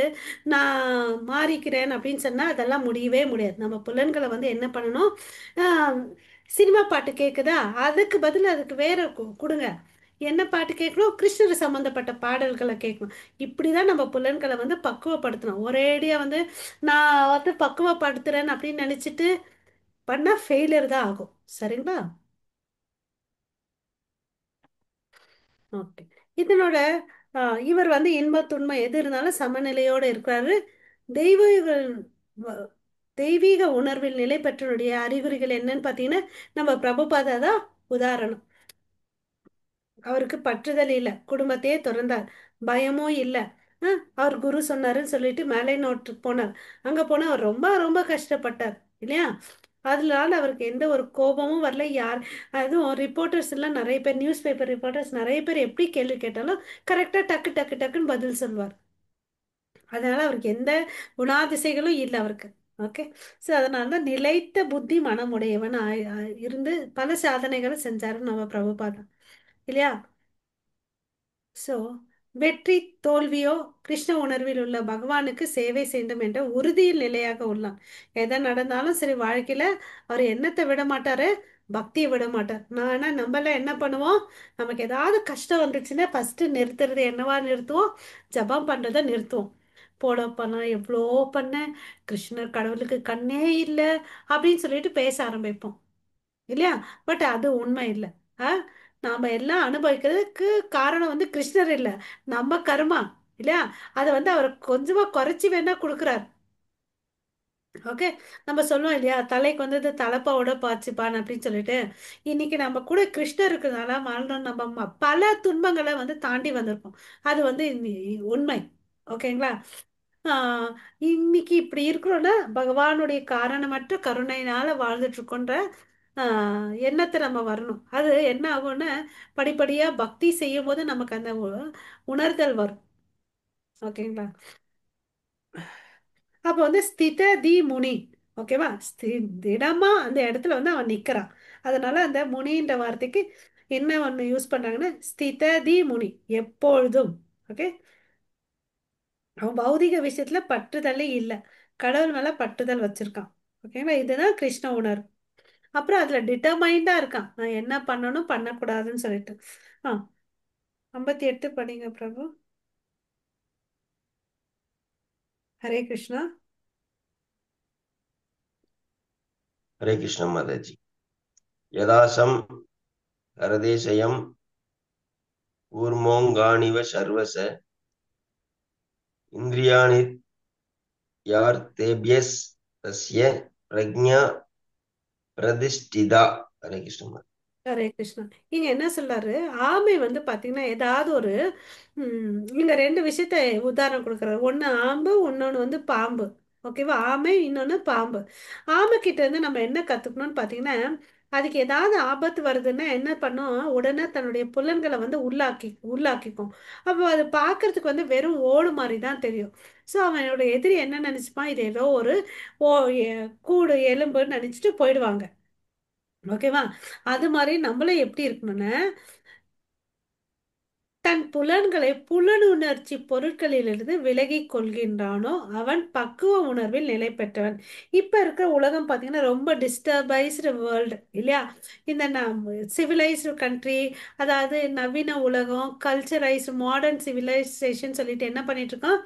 நான் மாறிக்கிறேன் அப்படின்னு சொன்னால் அதெல்லாம் முடியவே முடியாது. நம்ம புலன்களை வந்து என்ன பண்ணணும்? ஆஹ், சினிமா பாட்டு கேட்குதா, அதுக்கு பதில் அதுக்கு வேற கொடுங்க. என்ன பாட்டு கேட்கணும்? கிருஷ்ணர் சம்பந்தப்பட்ட பாடல்களை கேட்கணும். இப்படிதான் நம்ம புலன்களை வந்து பக்குவப்படுத்தணும். ஒரேடியா வந்து நான் வந்து பக்குவப்படுத்துறேன் அப்படின்னு நினைச்சிட்டு பண்ணா ஃபெயிலியர் தான் ஆகும். சரிங்களா? ஓகே. இதனோட இவர் வந்து இன்ப துன்பம் எது இருந்தாலும் சமநிலையோடு இருக்கிறாரு. தெய்வீக வ- தெய்வீக உணர்வில் நிலை பெற்றவருடைய அறிகுறிகள் என்னன்னு பார்த்தீங்கன்னா நம்ம பிரபுபாதா தான் உதாரணம். அவருக்கு பற்றுதல் இல்லை, குடும்பத்தையே துறந்தார், பயமும் இல்லை. அவர் குரு சொன்னாருன்னு சொல்லிட்டு மேலை நோட்டுக்கு போனார். அங்க போனா அவர் ரொம்ப ரொம்ப கஷ்டப்பட்டார் இல்லையா? அதனால அவருக்கு எந்த ஒரு கோபமும் வரல. யார் அதுவும் ரிப்போர்ட்டர்ஸ் எல்லாம் நிறைய பேர், நியூஸ் பேப்பர் ரிப்போர்ட்டர்ஸ் நிறைய பேர் எப்படி கேள்வி கேட்டாலும் கரெக்டா டக்கு டக்கு டக்குன்னு பதில் சொல்வார். அதனால அவருக்கு எந்த குணாதிசைகளும் இல்லை அவருக்கு. ஓகே. ஸோ அதனால தான் நிலைத்த புத்தி மனமுடையவன் இருந்து பல சாதனைகளை செஞ்சாரு நம்ம பிரபுபாதம் இல்லையா? ஸோ வெற்றி தோல்வியோ கிருஷ்ண உணர்வில் உள்ள பகவானுக்கு சேவை செய்யும் என்ற உறுதியில் நிலையாக உள்ளான். எதை நடந்தாலும் சரி வாழ்க்கையில அவர் என்னத்தை விட மாட்டாரு? பக்தியை விட மாட்டார். ஆனா நம்மள என்ன பண்ணுவோம்? நமக்கு ஏதாவது கஷ்டம் வந்துச்சுன்னா ஃபர்ஸ்ட் நிறுத்துறது என்னவா நிறுத்துவோம்? ஜபம் பண்றதை நிறுத்துவோம். போட பண்ண எவ்வளோ பண்ண, கிருஷ்ணர் கடவுளுக்கு கண்ணே இல்லை அப்படின்னு சொல்லிட்டு பேச ஆரம்பிப்போம் இல்லையா? பட் அது உண்மை இல்லை. ஆ நாம எல்லாம் அனுபவிக்கிறதுக்கு காரணம் வந்து கிருஷ்ணர் இல்லை, நம்ம கர்மா இல்லையா? அதை வந்து அவர் கொஞ்சமா குறைச்சி வேணா கொடுக்குறார். ஓகே. நம்ம சொல்லுவோம் இல்லையா, தலைக்கு வந்தது தலைப்பாவோட பாய்ச்சிப்பான் அப்படின்னு சொல்லிட்டு. இன்னைக்கு நம்ம கூட கிருஷ்ணர் இருக்கிறதுனால வாழ்றோம். நம்ம பல துன்பங்களை வந்து தாண்டி வந்திருக்கோம். அது வந்து உண்மை. ஓகேங்களா? ஆஹ் இன்னைக்கு இப்படி இருக்கிறோன்னா பகவானுடைய காரணமற்ற கருணையினால வாழ்ந்துட்டு இருக்கோன்ற எண்ணத்தை நம்ம வரணும். அது என்ன ஆகும்னா படிப்படியா பக்தி செய்யும் போது நமக்கு அந்த உணர்தல் வரும். ஓகேங்களா? அப்போ வந்து ஸ்தித தி முனி. ஓகேவா? திடமா அந்த இடத்துல வந்து அவன் நிக்கிறான். அதனால அந்த முனின்ற வார்த்தைக்கு என்ன ஒன்று யூஸ் பண்றாங்கன்னா ஸ்தித தி முனி, எப்பொழுதும். ஓகே. அவன் பௌதிக விஷயத்துல பற்றுதலே இல்லை, கடவுள் மேல பற்றுதல் வச்சிருக்கான். ஓகேங்களா? இதுதான் கிருஷ்ண உணர்வு. அப்புறம் அதுல டிட்டர்மைண்டா இருக்கான், நான் என்ன பண்ணணும் பண்ணக்கூடாதுன்னு சொல்லிட்டு. ஆ 58 படிங்க பிரபு. ஹரே கிருஷ்ணா. हरे कृष्ण माता जी। यदासम हृदयशयम् ऊर्मोऽङ्गानिव सर्वस इन्द्रियाणि यार्तेभ्यस्तस्य प्रज्ञा प्रतिष्ठिता। हरे कृष्ण माता। ஹரே கிருஷ்ணா. இங்க என்ன சொல்றாரு? ஆமை வந்து பாத்தீங்கன்னா ஏதாவது ஒரு இங்க ரெண்டு விஷயத்த உதாரணம் கொடுக்குறாரு. ஒண்ணு ஆம்பு, இன்னொன்னு வந்து பாம்பு. ஓகேவா? ஆமை, இன்னொன்னு பாம்பு. ஆமை கிட்ட இருந்து நம்ம என்ன கத்துக்கணும்னு பாத்தீங்கன்னா, அதுக்கு ஏதாவது ஆபத்து வருதுன்னா என்ன பண்ணும்? உடனே தன்னுடைய புலன்களை வந்து உள்ளாக்கிக்கும். அப்போ அது பார்க்கறதுக்கு வந்து வெறும் ஓடு மாதிரி தான் தெரியும். ஸோ அவனோட எதிரி என்ன நினைச்சுப்பான்? இது ஏதோ ஒரு ஓ கூடு எலும்புன்னு நினைச்சிட்டு போயிடுவாங்க. ஓகேவா? அது மாதிரி நம்மளும் எப்படி இருக்கணும்னா, தன் புலன்களை புலனுணர்ச்சி பொருட்களிலிருந்து விலகிக் கொள்கின்றானோ அவன் பக்குவ உணர்வில் நிலை பெற்றவன். இப்ப இருக்கிற உலகம் பார்த்தீங்கன்னா ரொம்ப டிஸ்டர்பைஸ்டு வேர்ல்டு இல்லையா? இந்த சிவிலைஸ்டு கண்ட்ரி, அதாவது நவீன உலகம், கல்ச்சரைஸ்டு மாடர்ன் சிவிலைசேஷன் சொல்லிட்டு என்ன பண்ணிட்டு இருக்கோம்?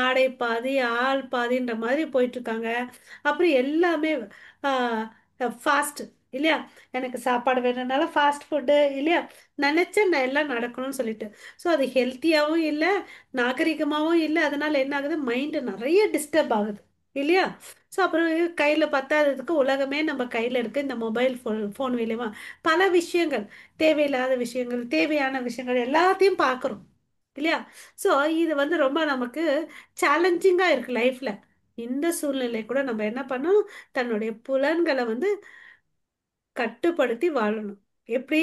ஆடை பாதி ஆள் பாதின்ற மாதிரி போயிட்டு இருக்காங்க. அப்புறம் எல்லாமே ஃபாஸ்ட் இல்லையா? எனக்கு சாப்பாடு வேணும்னால ஃபாஸ்ட் ஃபுட்டு இல்லையா? நினைச்சேன் நான் எல்லாம் நடக்கணும்னு சொல்லிட்டு. ஸோ அது ஹெல்த்தியாகவும் இல்லை, நாகரிகமாகவும் இல்லை. அதனால என்ன ஆகுது? மைண்டு நிறைய டிஸ்டர்ப் ஆகுது இல்லையா? ஸோ அப்புறம் கையில் பத்தாததுக்கு உலகமே நம்ம கையில் இருக்கு. இந்த மொபைல் ஃபோன் மூலியமா பல விஷயங்கள், தேவையில்லாத விஷயங்கள், தேவையான விஷயங்கள் எல்லாத்தையும் பார்க்குறோம் இல்லையா? ஸோ இது வந்து ரொம்ப நமக்கு சேலஞ்சிங்காக இருக்கு லைஃப்ல. இந்த சூழ்நிலை கூட நம்ம என்ன பண்ணணும்? தன்னுடைய புலன்களை வந்து கட்டுப்படுத்தி வாழணும். எப்படி?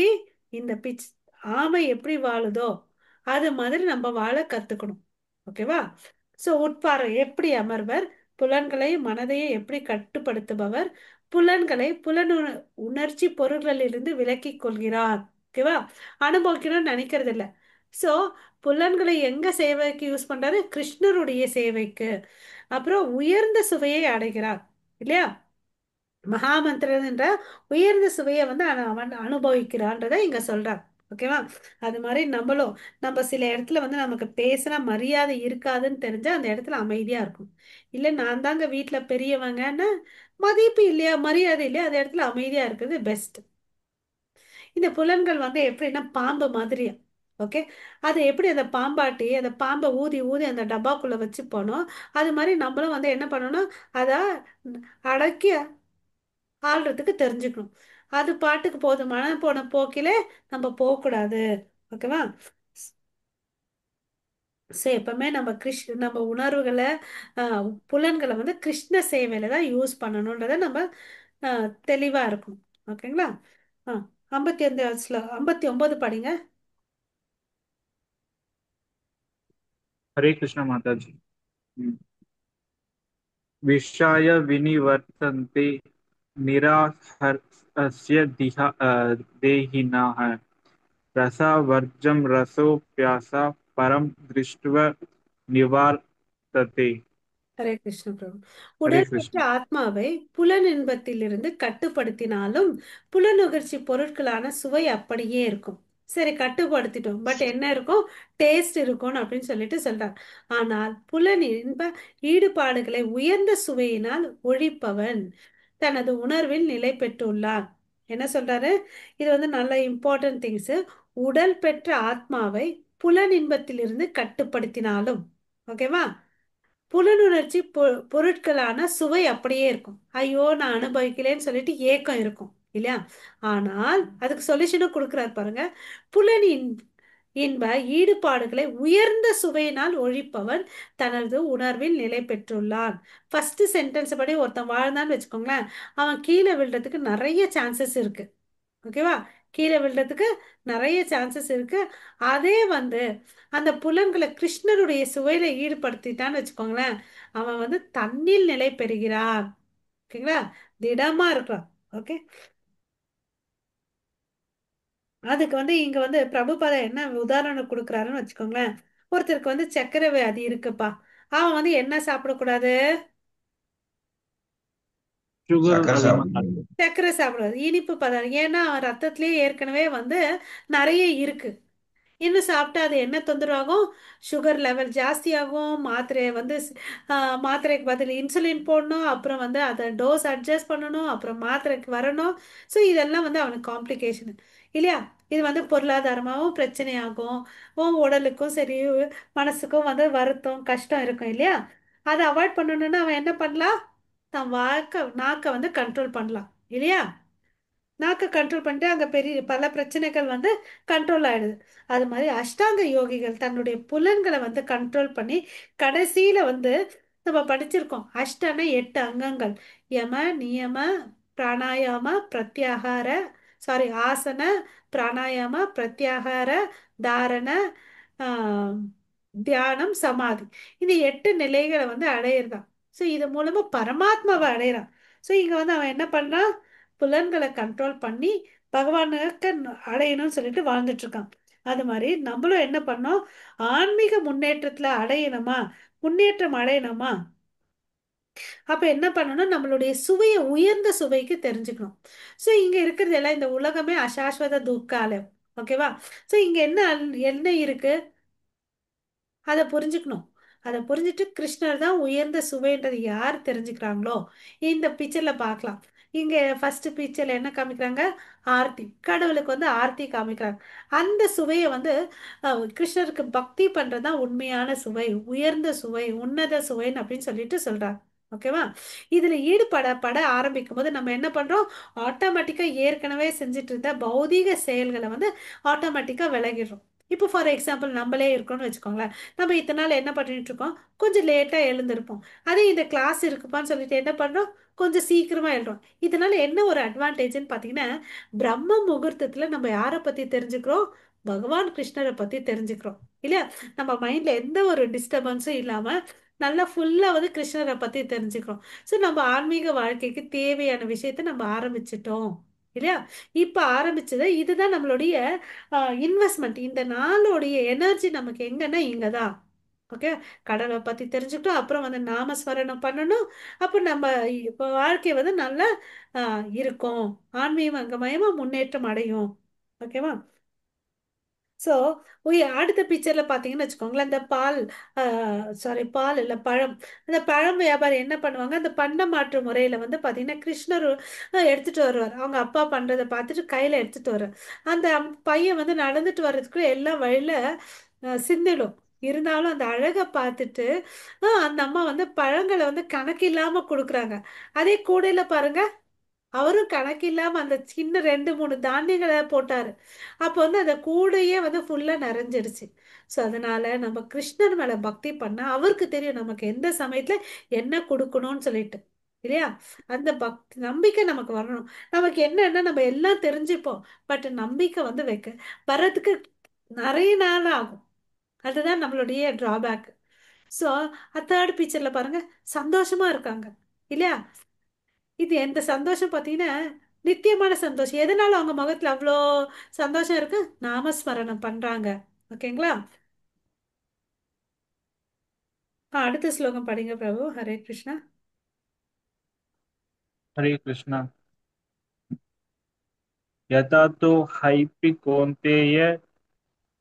இந்த ஆமை எப்படி வாழுதோ அது மாதிரி நம்ம வாழ கத்துக்கணும். ஓகேவா? ஸோ உட்பார்வை எப்படி அமர்வர், புலன்களையும் மனதையும் எப்படி கட்டுப்படுத்துபவர், புலன்களை உணர்ச்சி பொருள்களிலிருந்து விலக்கிக் கொள்கிறார். ஓகேவா? அனுபவிக்கணும்னு நினைக்கிறது இல்லை. ஸோ புலன்களை எங்க சேவைக்கு யூஸ் பண்றாரு? கிருஷ்ணருடைய சேவைக்கு. அப்புறம் உயர்ந்த சுவையை அடைகிறார் இல்லையா? மகாமந்திரன் என்ற உயர்ந்த சுவையை வந்து அவன் அனுபவிக்கிறான்றதை இங்க சொல்றான். ஓகேவா? அது மாதிரி நம்மளும் நம்ம சில இடத்துல வந்து நமக்கு பேசினா மரியாதை இருக்காதுன்னு தெரிஞ்சா அந்த இடத்துல அமைதியா இருக்கும். இல்லை நான் தாங்க வீட்டுல பெரியவங்கன்னா மதிப்பு இல்லையா, மரியாதை இல்லையா, அந்த இடத்துல அமைதியா இருக்கிறது பெஸ்ட். இந்த புலன்கள் வந்து எப்படின்னா பாம்பு மாதிரியா. ஓகே. அது எப்படி அந்த பாம்பாட்டி அந்த பாம்பை ஊதி ஊதி அந்த டப்பாக்குள்ள வச்சு போனோம், அது மாதிரி நம்மளும் வந்து என்ன பண்ணணும்? அதை அடக்கி ஆள்றதுக்கு தெரிஞ்சுக்கணும். அது பாட்டுக்கு போதுமான போன போக்கிலே நம்ம போகக்கூடாது. ஓகேவா? ஸோ எப்பவுமே நம்ம உணர்வுகளை, புலன்களை வந்து கிருஷ்ண சேவையில தான் யூஸ் பண்ணணுன்றத நம்ம தெளிவா இருக்கணும். ஓகேங்களா? ஆ 59 படிங்க. हरे कृष्ण माता जी। विषय विनिवर्तन्ते निराहस्य देहिनः रसावर्जं रसोऽप्यासा परं दृष्ट्वा निवर्तते। ஹரே கிருஷ்ண பிரபு. हरे உடற்பெற்ற कृष्ण। ஆத்மாவை புலன் இன்பத்திலிருந்து கட்டுப்படுத்தினாலும் புலனுகர்ச்சி பொருட்களான சுவை அப்படியே இருக்கும். சரி, கட்டுப்படுத்திட்டோம், பட் என்ன இருக்கும்? டேஸ்ட் இருக்கும் அப்படின்னு சொல்லிட்டு சொல்றார். ஆனால் புலன் இன்ப ஈடுபாடுகளை உயர்ந்த சுவையினால் ஒழிப்பவன் தனது உணர்வில் நிலை பெற்றுள்ளான். என்ன சொல்றாரு? இது வந்து நல்ல இம்பார்ட்டன்ட் திங்ஸ். உடல் பெற்ற ஆத்மாவை புலன் இன்பத்திலிருந்து கட்டுப்படுத்தினாலும், ஓகேவா, புலனுணர்ச்சி பொருட்களான சுவை அப்படியே இருக்கும். ஐயோ நான் அனுபவிக்கலேன்னு சொல்லிட்டு ஏக்கம் இருக்கும் இல்லையா? ஆனால் அதுக்கு சொல்யூஷனும் கொடுக்குறாரு பாருங்க. புலனின் இன்ப ஈடுபாடுகளை உயர்ந்த சுவையினால் ஒழிப்பவன் தனது உணர்வில் நிலை பெற்றுள்ளான். ஃபர்ஸ்ட் சென்டென்ஸ் படி ஒருத்தன் வாழ்ந்தான்னு வச்சுக்கோங்களேன், அவன் கீழே விழுறதுக்கு நிறைய சான்சஸ் இருக்கு. ஓகேவா? கீழே விழுறதுக்கு நிறைய சான்சஸ் இருக்கு. அதே வந்து அந்த புலன்களை கிருஷ்ணருடைய சுவையில ஈடுபடுத்திட்டான்னு வச்சுக்கோங்களேன், அவன் வந்து தன்னில் நிலை பெறுகிறான். ஓகேங்களா? திடமா இருக்கான். ஓகே. அதுக்கு வந்து இங்க வந்து பிரபுபாதா என்ன உதாரணம் கொடுக்குறாருன்னு வச்சுக்கோங்களேன். ஒருத்தருக்கு வந்து சர்க்கரை வியாதி இருக்குப்பா. அவன் வந்து என்ன சாப்பிடக்கூடாது? शुगर சக்கரை அதிகமா சாப்பிடணும். சாப்பிடு। சர்க்கரை சாப்பிடாது, இனிப்பு பதார்த்தம். ஏன்னா அவன் ரத்தத்திலேயே ஏற்கனவே வந்து நிறைய இருக்கு. இன்னும் சாப்பிட்டா அது என்ன தொந்தரவாகும்? Sugar level ஜாஸ்தியாகும். மாத்திரையை வந்து மாத்திரைக்கு பதில் இன்சுலின் போடணும், அப்புறம் வந்து அதை டோஸ் அட்ஜஸ்ட் பண்ணணும், அப்புறம் மாத்திரைக்கு வரணும். ஸோ இதெல்லாம் வந்து அவனுக்கு காம்ப்ளிகேஷன் இல்லையா? இது வந்து பொருளாதாரமாகவும் பிரச்சனையாகும். உடலுக்கும் சரி, மனசுக்கும் வந்து வருத்தம் கஷ்டம் இருக்கும் இல்லையா? அதை அவாய்ட் பண்ணணும்னா அவன் என்ன பண்ணலாம்? தன் நாக்கை வந்து கண்ட்ரோல் பண்ணலாம் இல்லையா? நாக்கை கண்ட்ரோல் பண்ணிட்டு அங்கே பெரிய பல பிரச்சனைகள் வந்து கண்ட்ரோல் ஆயிடுது. அது மாதிரி அஷ்டாங்க யோகிகள் தன்னுடைய புலன்களை வந்து கண்ட்ரோல் பண்ணி கடைசியில வந்து நம்ம படிச்சிருக்கோம். அஷ்டன 8 அங்கங்கள்: யம, நியம, பிராணாயாம, பிரத்யாகார, சாரி, ஆசன, பிராணாயாம, பிரத்யாகார, தாரண, ஆஹ், தியானம், சமாதி. இந்த 8 நிலைகளை வந்து அடையிறதான். ஸோ இது மூலமா பரமாத்மாவை அடையிறான். ஸோ இங்க வந்து அவன் என்ன பண்றான்? புலன்களை கண்ட்ரோல் பண்ணி பகவானுக்கு அடையணும்னு சொல்லிட்டு வாழ்ந்துட்டு இருக்கான். அது மாதிரி நம்மளும் என்ன பண்ணோம்? ஆன்மீக முன்னேற்றத்துல அடையணுமா, முன்னேற்றம் அடையணுமா, அப்ப என்ன பண்ணணும்? நம்மளுடைய சுவையை உயர்ந்த சுவைக்கு தெரிஞ்சுக்கணும். ஸோ இங்க இருக்கிறது எல்லாம், இந்த உலகமே அசாஸ்வத துக்காலம். ஓகேவா? ஸோ இங்க என்ன என்ன இருக்கு? அதை புரிஞ்சுக்கணும். அதை புரிஞ்சுட்டு கிருஷ்ணர் தான் உயர்ந்த சுவைன்றது யார் தெரிஞ்சுக்கிறாங்களோ இந்த பிக்சர்ல பார்க்கலாம். இங்க ஃபர்ஸ்ட் பிக்சர்ல என்ன காமிக்கிறாங்க? ஆர்த்தி. கடவுளுக்கு வந்து ஆர்த்தி காமிக்கிறாங்க. அந்த சுவையை வந்து கிருஷ்ணருக்கு பக்தி பண்றதுதான் உண்மையான சுவை, உயர்ந்த சுவை, உன்னத சுவைன்னு அப்படின்னு சொல்லிட்டு சொல்றாங்க. ஓகேவா? இதுல ஈடுபட ஆரம்பிக்கும் போது நம்ம என்ன பண்றோம்? ஆட்டோமேட்டிக்கா ஏற்கனவே செஞ்சுட்டு இருந்த பௌதீக செயல்களை வந்து ஆட்டோமேட்டிக்கா விலகிடுறோம். இப்போ ஃபார் எக்ஸாம்பிள் நம்மளே இருக்கோம்னு வச்சுக்கோங்களேன். நம்ம இத்தனை நாள் என்ன பண்ணிட்டு இருக்கோம்? கொஞ்சம் லேட்டாக எழுந்திருப்போம். அதே இந்த கிளாஸ் இருக்குப்பான்னு சொல்லிட்டு என்ன பண்ணுறோம்? கொஞ்சம் சீக்கிரமா எழுறோம். இதனால என்ன ஒரு அட்வான்டேஜ்னு பார்த்தீங்கன்னா, பிரம்ம முகூர்த்தத்தில் நம்ம யாரை பற்றி தெரிஞ்சுக்கிறோம்? பகவான் கிருஷ்ணரை பற்றி தெரிஞ்சுக்கிறோம் இல்லையா? நம்ம மைண்ட்ல எந்த ஒரு டிஸ்டர்பன்ஸும் இல்லாமல் நல்லா ஃபுல்லாக வந்து கிருஷ்ணரை பற்றி தெரிஞ்சுக்கிறோம். ஸோ நம்ம ஆன்மீக வாழ்க்கைக்கு தேவையான விஷயத்தை நம்ம ஆரம்பிச்சிட்டோம் இல்லையா? இப்போ ஆரம்பிச்சது இதுதான் நம்மளுடைய இன்வெஸ்ட்மெண்ட். இந்த நாளுடைய எனர்ஜி நமக்கு எங்கன்னா இங்கே தான். ஓகே. கடவுளை பற்றி தெரிஞ்சுக்கிட்டோம், அப்புறம் வந்து நாமஸ்மரணம் பண்ணணும். அப்போ நம்ம இப்போ வாழ்க்கை வந்து நல்லா இருக்கும், ஆன்மீகமயமாக முன்னேற்றம் அடையும். ஓகேவா? ஸோ அடுத்த பிக்சர்ல பார்த்தீங்கன்னு வச்சுக்கோங்களேன், இந்த பால், சாரி, பால் இல்லை, பழம். அந்த பழம் வியாபாரி என்ன பண்ணுவாங்க? அந்த பண்ட மாற்று முறையில் வந்து பார்த்தீங்கன்னா கிருஷ்ணர் எடுத்துட்டு வருவார். அவங்க அப்பா பண்ணுறதை பார்த்துட்டு கையில் எடுத்துட்டு வருவார். அந்த பையன் வந்து நடந்துட்டு வர்றதுக்குள்ள எல்லாம் வழியில் சிந்திடும். இருந்தாலும் அந்த அழகை பார்த்துட்டு அந்த அம்மா வந்து பழங்களை வந்து கணக்கு இல்லாமல் கொடுக்குறாங்க. அதே கூடையில் பாருங்க, அவரும் கணக்கு இல்லாம அந்த சின்ன 2 3 தானியங்களை போட்டாரு. அப்போ வந்து அந்த கூடையே வந்து ஃபுல்லா நிறைஞ்சிடுச்சு. ஸோ அதனால நம்ம கிருஷ்ணர் மேல பக்தி பண்ணா அவருக்கு தெரியும் நமக்கு எந்த சமயத்துல என்ன கொடுக்கணும்னு சொல்லிட்டு, இல்லையா? அந்த பக்தி நம்பிக்கை நமக்கு வரணும். நமக்கு என்னன்னா நம்ம எல்லாம் தெரிஞ்சுப்போம். பட் நம்பிக்கை வந்து வர்றதுக்கு நிறைய நாள் ஆகும். அதுதான் நம்மளுடைய டிராபேக். ஸோ தேர்ட் பிக்சர்ல பாருங்க, சந்தோஷமா இருக்காங்க, இல்லையா? இது எந்த சந்தோஷம் பார்த்தீங்கன்னா நித்தியமான சந்தோஷம். எதனால அவங்க முகத்துல அவ்வளோ சந்தோஷம் இருக்கு? நாமஸ்மரணம் பண்றாங்க. ஓகேங்களா? அடுத்த ஸ்லோகம் படிங்க பிரபு. ஹரே கிருஷ்ணா. हरे कृष्णा। यथा तो हैपि कौन्तेय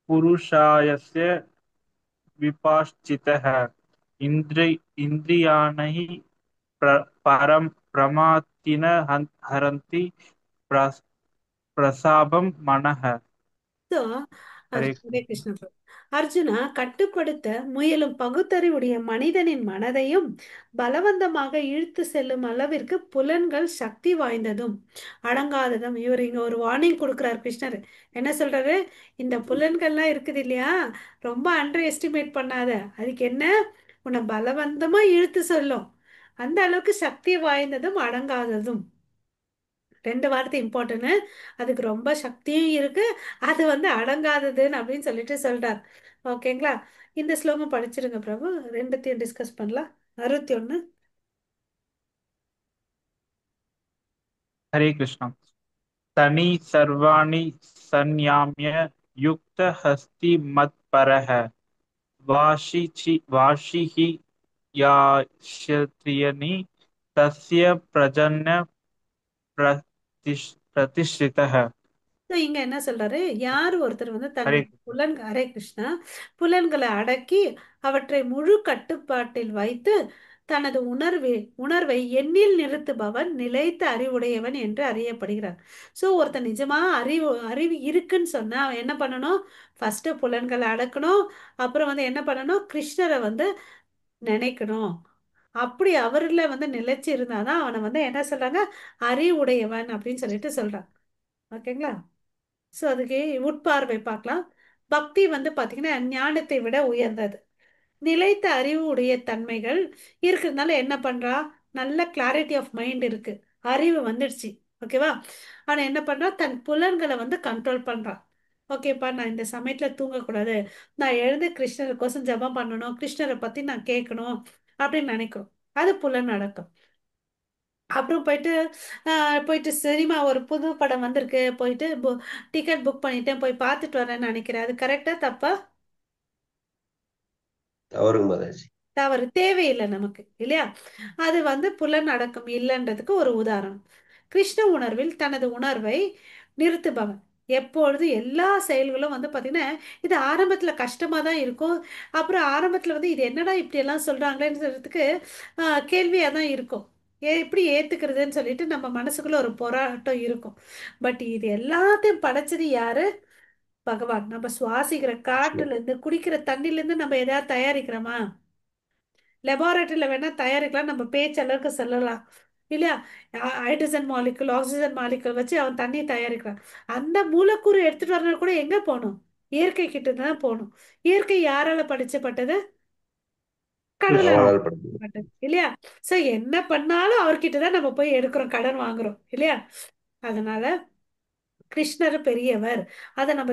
पुरुषायस्य विपाश्चितः इन्द्रियाणि परम प्रमाथिन हरन्ति प्रसाभं मनः। So, हरे ஹரே कृष्ण। கிருஷ்ண பிரபு. அர்ஜுனா, கட்டுப்படுத்த முயலும் பகுத்தறிவுடைய மனிதனின் மனதையும் பலவந்தமாக இழுத்து செல்லும் அளவிற்கு புலன்கள் சக்தி வாய்ந்ததும் அடங்காததும். இவர் இங்க ஒரு வார்னிங் கொடுக்கிறார் கிருஷ்ணர். என்ன சொல்றாரு? இந்த புலன்கள்லாம் இருக்குது இல்லையா, ரொம்ப அண்டர் எஸ்டிமேட் பண்ணாத. அதுக்கு என்ன, உன்னை பலவந்தமா இழுத்து சொல்லும். அந்த அளவுக்கு சக்தி வாய்ந்ததும் அடங்காததும். 2 வார்த்தை இம்பார்ட்டன்ட். அதுக்கு ரொம்ப சக்தியும் இருக்கு, அது வந்து அடங்காததுன்னு அப்படின்னு சொல்லிட்டு சொல்றார். ஓகேங்களா? இந்த ஸ்லோகம் படிச்சிருங்க பிரபு, ரெண்டுத்தையும் டிஸ்கஸ் பண்ணலாம். 61. हरे कृष्ण। तनि सर्वाणि संयाम्य युक्त हस्ति मत्परः वाशीः यास्यत्रियनि तस्य प्रजन्य प्रतिष्ठितः। So, இங்க என்ன சொல்றாரு? யார் ஒருத்தர் வந்து हरे தன்னுடைய कृष्ण। ஹரே கிருஷ்ணா, புலன்களை அடக்கி அவற்றை முழு கட்டுப்பாட்டில் வைத்து தனது உணர்வை எண்ணில் நிறுத்துபவன் நிலைத்த அறிவுடையவன் என்று அறியப்படுகிறார். ஸோ ஒருத்தன் நிஜமா அறிவு இருக்குன்னு சொன்னா அவன் என்ன பண்ணணும்? ஃபர்ஸ்ட் புலன்களை அடக்கணும். அப்புறம் வந்து என்ன பண்ணணும்? கிருஷ்ணரை வந்து நினைக்கணும். அப்படி அவர்ல வந்து நிலைச்சு இருந்தாதான் அவனை வந்து என்ன சொல்றாங்க? அறிவுடையவன் அப்படின்னு சொல்லிட்டு சொல்றான். ஓகேங்களா? ஸோ அதுக்கு உட்பார்வை பார்க்கலாம். பக்தி வந்து பார்த்தீங்கன்னா ஞானத்தை விட உயர்ந்தது. நிலைத்த அறிவு உடைய தன்மைகள் இருக்கிறதுனால என்ன பண்றா? நல்ல கிளாரிட்டி ஆஃப் மைண்ட் இருக்கு, அறிவு வந்துடுச்சு. ஓகேவா? ஆனா என்ன பண்றா? தன் புலன்களை வந்து கண்ட்ரோல் பண்றா. ஓகேப்பா, நான் இந்த சமயத்துல தூங்கக்கூடாது, நான் எழுந்து கிருஷ்ணருக்கோசம் ஜெபம் பண்ணணும், கிருஷ்ணரை பத்தி நான் கேட்கணும் அப்படின்னு நினைக்கிறோம். அது புலன் அடக்கம். அப்புறம் போயிட்டு சினிமா ஒரு புது படம் வந்திருக்கு, போயிட்டு டிக்கெட் புக் பண்ணிட்டேன், போய் பார்த்துட்டு வரேன்னு நினைக்கிறேன். அது கரெக்டா தப்பா? தவறுங்க மாதாஜி. தவறு. தேவையில்லை நமக்கு, இல்லையா? அது வந்து புலனடக்கம் இல்லைன்றதுக்கு ஒரு உதாரணம். கிருஷ்ண உணர்வில் தனது உணர்வை நிறுத்துபவன் எப்பொழுது எல்லா செயல்களும் வந்து பார்த்தீங்கன்னா, இது ஆரம்பத்தில் கஷ்டமாக தான் இருக்கும். அப்புறம் ஆரம்பத்தில் வந்து இது என்னடா இப்படி எல்லாம் சொல்கிறாங்களேன்னு சொல்றதுக்கு கேள்வியாக தான் இருக்கும். எப்படி ஏற்றுக்கிறதுன்னு சொல்லிட்டு நம்ம மனசுக்குள்ள ஒரு போராட்டம் இருக்கும். பட் இது எல்லாத்தையும் படைச்சது யாரு? பகவான். நம்ம சுவாசிக்கிற விஷ்ணு. காற்றுல இருந்து குடிக்கிற தண்ணில இருந்து நம்ம எதாவது தயாரிக்கிறோமா? லெபார்டரியில வேணா தயாரிக்கலாம், நம்ம பேச்சளவுக்கு சொல்லலாம், இல்லையா? ஹைட்ரஜன் மாலிகுல், ஆக்சிஜன் மாலிகுல் வச்சு அவன் தண்ணி தயாரிக்கிறான். அந்த மூலக்கூறு எடுத்துட்டு வரணும் கூட எங்க போகணும்? இயற்கை கிட்ட தான் போகணும். இயற்கை யாரால படிச்சப்பட்டது? கடவுளால அவளால் படுத்து. பட்டது, இல்லையா? சோ என்ன பண்ணாலும் அவர்கிட்ட தான் நம்ம போய் எடுக்கிறோம், கடன் வாங்குறோம், இல்லையா? அதனால கிருஷ்ணர் பெரியவர். அதை நம்ம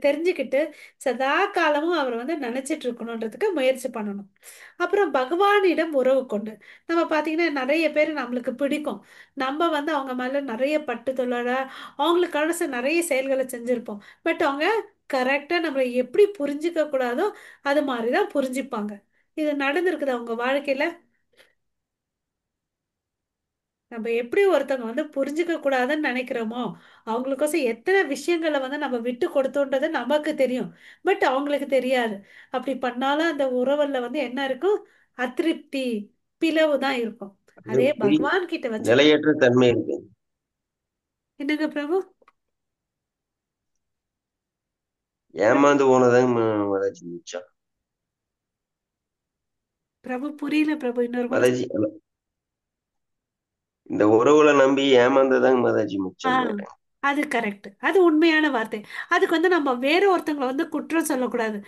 தெரிஞ்சுக்கிட்டு சதா காலமும் அவர் வந்து நினைச்சிட்டு இருக்கணுன்றதுக்கு முயற்சி பண்ணணும். அப்புறம் பகவானிடம் உறவு கொண்டு நம்ம பார்த்தீங்கன்னா நிறைய பேர் நம்மளுக்கு பிடிக்கும். நம்ம வந்து அவங்க மேல நிறைய பட்டுதலோட அவங்களுக்கான நிறைய செயல்களை செஞ்சிருப்போம். பட் அவங்க கரெக்டா நம்மளை எப்படி புரிஞ்சுக்க கூடாதோ அது மாதிரிதான் புரிஞ்சுப்பாங்க. இது நடந்திருக்குது அவங்க வாழ்க்கையில. நம்ம எப்படி ஒருத்தவங்க வந்து புரிஞ்சுக்க கூடாதுன்னு நினைக்கிறோமோ அவங்களுக்கோசம் எத்தனை விஷயங்களை வந்து நம்ம விட்டு கொடுத்தோன்றது நமக்கு தெரியும். பட் அவங்களுக்கு தெரியாது. அப்படி பண்ணாலும் அந்த உறவுல வந்து என்ன இருக்கும்? அதிருப்தி, பிளவு தான் இருக்கும். அதே பகவான் கிட்ட வச்சுக்கணும். நிலையற்ற தன்மை இருக்கு. என்னங்க பிரபு? ஏமாந்து போனதாங்க மாதாஜி மிச்சம். பிரபு புரியல பிரபு, இன்னொரு முறை மாதாஜி இந்த உறவுகளை நம்பி ஏமாந்ததாங்க மாதாஜி ஆ மிச்சம்னு வரேன். அது கரெக்ட். அது உண்மையான வார்த்தை. அதுக்கு வந்து நம்ம வேற ஒருத்தங்களை வந்து குற்றம் சொல்லக்கூடாது.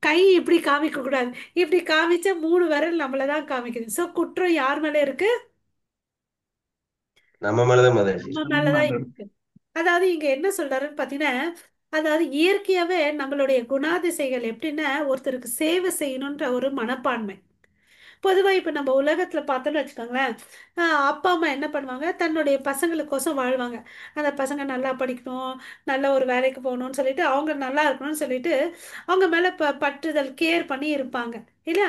கை இப்படி காமிக்க கூடாது. இப்படி காமிச்சா 3 விரல் நம்மள தான் காமிக்குது. ஸோ குற்றம் யார் மேல இருக்கு? நம்ம மேலதான் மாதாஜி. நம்ம மேலதான் நல்லது. இருக்கு. அதாவது இங்க என்ன சொல்றாருன்னு பாத்தீங்கன்னா, அதாவது இயற்கையாவே நம்மளுடைய குணாதிசைகள் எப்படின்னா ஒருத்தருக்கு சேவை செய்யணுன்ற ஒரு மனப்பான்மை. பொதுவா இப்ப நம்ம உலகத்துல பார்த்தோம்னு வச்சுக்கோங்களேன், அப்பா அம்மா என்ன பண்ணுவாங்க, தன்னுடைய பசங்களுக்கோசம் வாழ்வாங்க. அந்த பசங்க நல்லா படிக்கணும், நல்ல ஒரு வேலைக்கு போகணும்னு சொல்லிட்டு அவங்க நல்லா இருக்கணும்னு சொல்லிட்டு அவங்க மேல பற்றுதல் கேர் பண்ணி இருப்பாங்க இல்லையா?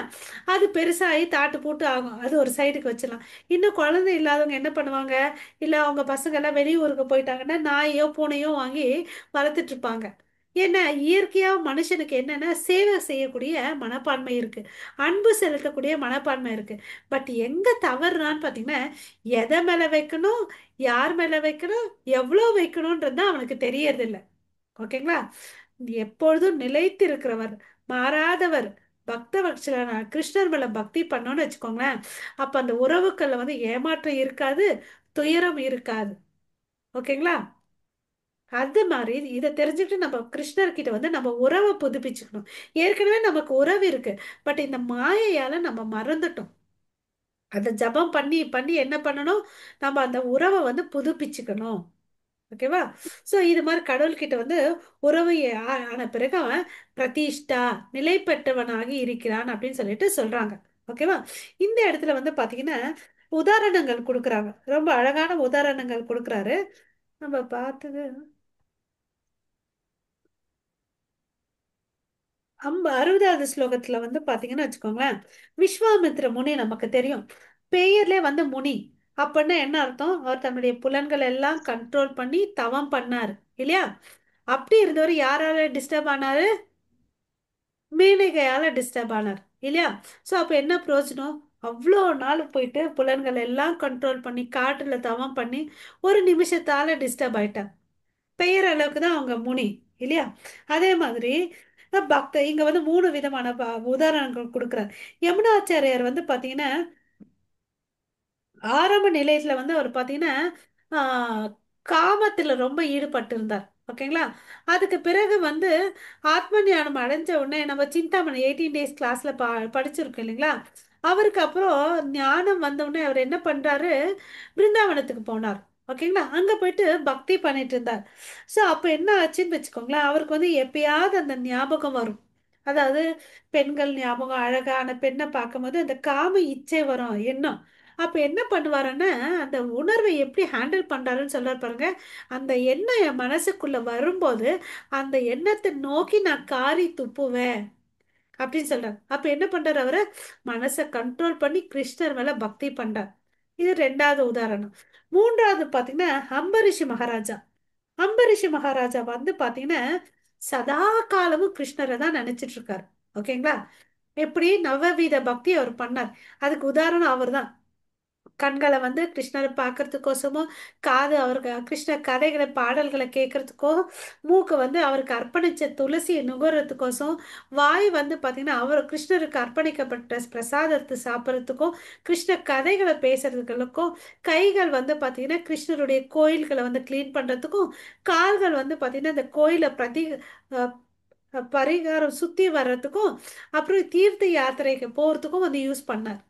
அது பெருசாகி தாட்டு போட்டு ஆகும். அது ஒரு சைடுக்கு வச்சிடலாம். இன்னும் குழந்தை இல்லாதவங்க என்ன பண்ணுவாங்க, இல்ல அவங்க பசங்க எல்லாம் வெளியூருக்கு போயிட்டாங்கன்னா நாயோ பூனையோ வாங்கி வளர்த்துட்டு இருப்பாங்க. ஏன்னா இயற்கையா மனுஷனுக்கு என்னன்னா சேவை செய்யக்கூடிய மனப்பான்மை இருக்கு, அன்பு செலுத்தக்கூடிய மனப்பான்மை இருக்கு. பட் எங்க தவறுறான்னு பாத்தீங்கன்னா, எதை மேல வைக்கணும், யார் மேல வைக்கணும், எவ்வளோ வைக்கணும்ன்றது தான் அவனுக்கு தெரியறதில்ல. ஓகேங்களா? எப்பொழுதும் நிலைத்து இருக்கிறவர், மாறாதவர், பக்த வத்சலனா கிருஷ்ணர் மேல பக்தி பண்ணோம்னு வச்சுக்கோங்களேன், அப்ப அந்த உறவுக்கள்ல வந்து ஏமாற்றம் இருக்காது, துயரம் இருக்காது. ஓகேங்களா? அது மாதிரி இதை தெரிஞ்சுக்கிட்டு நம்ம கிருஷ்ணர்கிட்ட வந்து நம்ம உறவை புதுப்பிச்சுக்கணும். ஏற்கனவே நமக்கு உறவு இருக்கு. பட் இந்த மாயையால நம்ம மறந்துட்டோம். அதை ஜபம் பண்ணி பண்ணி என்ன பண்ணணும், நம்ம அந்த உறவை வந்து புதுப்பிச்சுக்கணும். ஓகேவா? ஸோ இது மாதிரி கடவுள்கிட்ட வந்து உறவு ஆன பிறகு அவன் பிரதிஷ்டா நிலை பெற்றவனாகி இருக்கிறான் அப்படின்னு சொல்லிட்டு சொல்றாங்க. ஓகேவா? இந்த இடத்துல வந்து பாத்தீங்கன்னா உதாரணங்கள் கொடுக்குறாங்க. ரொம்ப அழகான உதாரணங்கள் கொடுக்குறாரு. நம்ம பார்த்தது 60வது ஸ்லோகத்துல வந்து பாத்தீங்கன்னா வச்சுக்கோங்களேன், விஸ்வாமித்திர முனி நமக்கு தெரியும். பெயர்லே வந்து முனி அப்படின்னா என்ன அர்த்தம்? அவர் தன்னுடைய புலன்கள் எல்லாம் கண்ட்ரோல் பண்ணி தவம் பண்ணாரு இல்லையா? அப்படி இருந்தவர் யாரால டிஸ்டர்ப் ஆனாரு? மேனகையால டிஸ்டர்ப் ஆனார் இல்லையா? ஸோ அப்போ என்ன பிரயோஜனம்? அவ்வளோ நாள் போயிட்டு புலன்கள் எல்லாம் கண்ட்ரோல் பண்ணி காட்டுல தவம் பண்ணி ஒரு நிமிஷத்தால டிஸ்டர்ப் ஆயிட்டார். பெயர் அளவுக்கு தான் அவங்க முனி இல்லையா? அதே மாதிரி இங்க வந்து 3 விதமான உதாரணங்கள் கொடுக்குறார். யமுனாச்சாரியார் வந்து பாத்தீங்கன்னா ஆரம்ப நிலையத்துல வந்து அவர் பாத்தீங்கன்னா ஆஹ் காமத்துல ரொம்ப ஈடுபட்டு இருந்தார். ஓகேங்களா? அதுக்கு பிறகு வந்து ஆத்ம ஞானம் அடைஞ்ச உடனே நம்ம சிந்தாமணி 18 டேஸ் கிளாஸ்ல படிச்சிருக்கோம் இல்லைங்களா? அவருக்கு அப்புறம் ஞானம் வந்த உடனே அவர் என்ன பண்றாரு, பிருந்தாவனத்துக்கு போனார். ஓகேங்களா? அங்க போயிட்டு பக்தி பண்ணிட்டு இருந்தார். ஸோ அப்ப என்ன ஆச்சுன்னு வச்சுக்கோங்களேன், அவருக்கு வந்து எப்பயாவது அந்த ஞாபகம் வரும். அதாவது பெண்கள் ஞாபகம், அழகான பெண்ணை பார்க்கும்போது அந்த காம இச்சை வரும் எண்ணம். அப்ப என்ன பண்ணுவாருன்னா, அந்த உணர்வை எப்படி ஹேண்டில் பண்றாருன்னு சொல்றாரு பாருங்க. அந்த எண்ணம் என் மனசுக்குள்ள வரும்போது அந்த எண்ணத்தை நோக்கி நான் காரி துப்புவேன் அப்படின்னு சொல்றாரு. அப்ப என்ன பண்றாரு அவரு, மனசை கண்ட்ரோல் பண்ணி கிருஷ்ணர் மேல பக்தி பண்றார். இது 2வது உதாரணம். 3வது பாத்தீங்கன்னா அம்பரிஷி மகாராஜா. அம்பரிஷி மகாராஜா வந்து பாத்தீங்கன்னா சதா காலமும் கிருஷ்ணரை தான் நினைச்சிட்டு இருக்காரு. ஓகேங்களா? எப்படி நவவித பக்தி அவர் பண்ணார். அதுக்கு உதாரணம் அவர்தான். கண்களை வந்து கிருஷ்ணரை பார்க்கறதுக்கோசமும், காது அவருக்கு கிருஷ்ண கதைகளை பாடல்களை கேட்கறதுக்கோ, மூக்கு வந்து அவருக்கு அர்ப்பணிச்ச துளசியை நுகர்றதுக்கோசம், வாய் வந்து பார்த்தீங்கன்னா அவர் கிருஷ்ணருக்கு அர்ப்பணிக்கப்பட்ட பிரசாதத்தை சாப்பிட்றதுக்கும், கிருஷ்ண கதைகளை பேசுறதுகளுக்கும், கைகள் வந்து பார்த்தீங்கன்னா கிருஷ்ணருடைய கோயில்களை வந்து க்ளீன் பண்ணுறதுக்கும், கால்கள் வந்து பார்த்தீங்கன்னா இந்த கோயிலை அஹ், பரிகாரம் சுற்றி வர்றதுக்கும், அப்புறம் தீர்த்த யாத்திரைக்கு போகிறதுக்கும் வந்து யூஸ் பண்ணார்.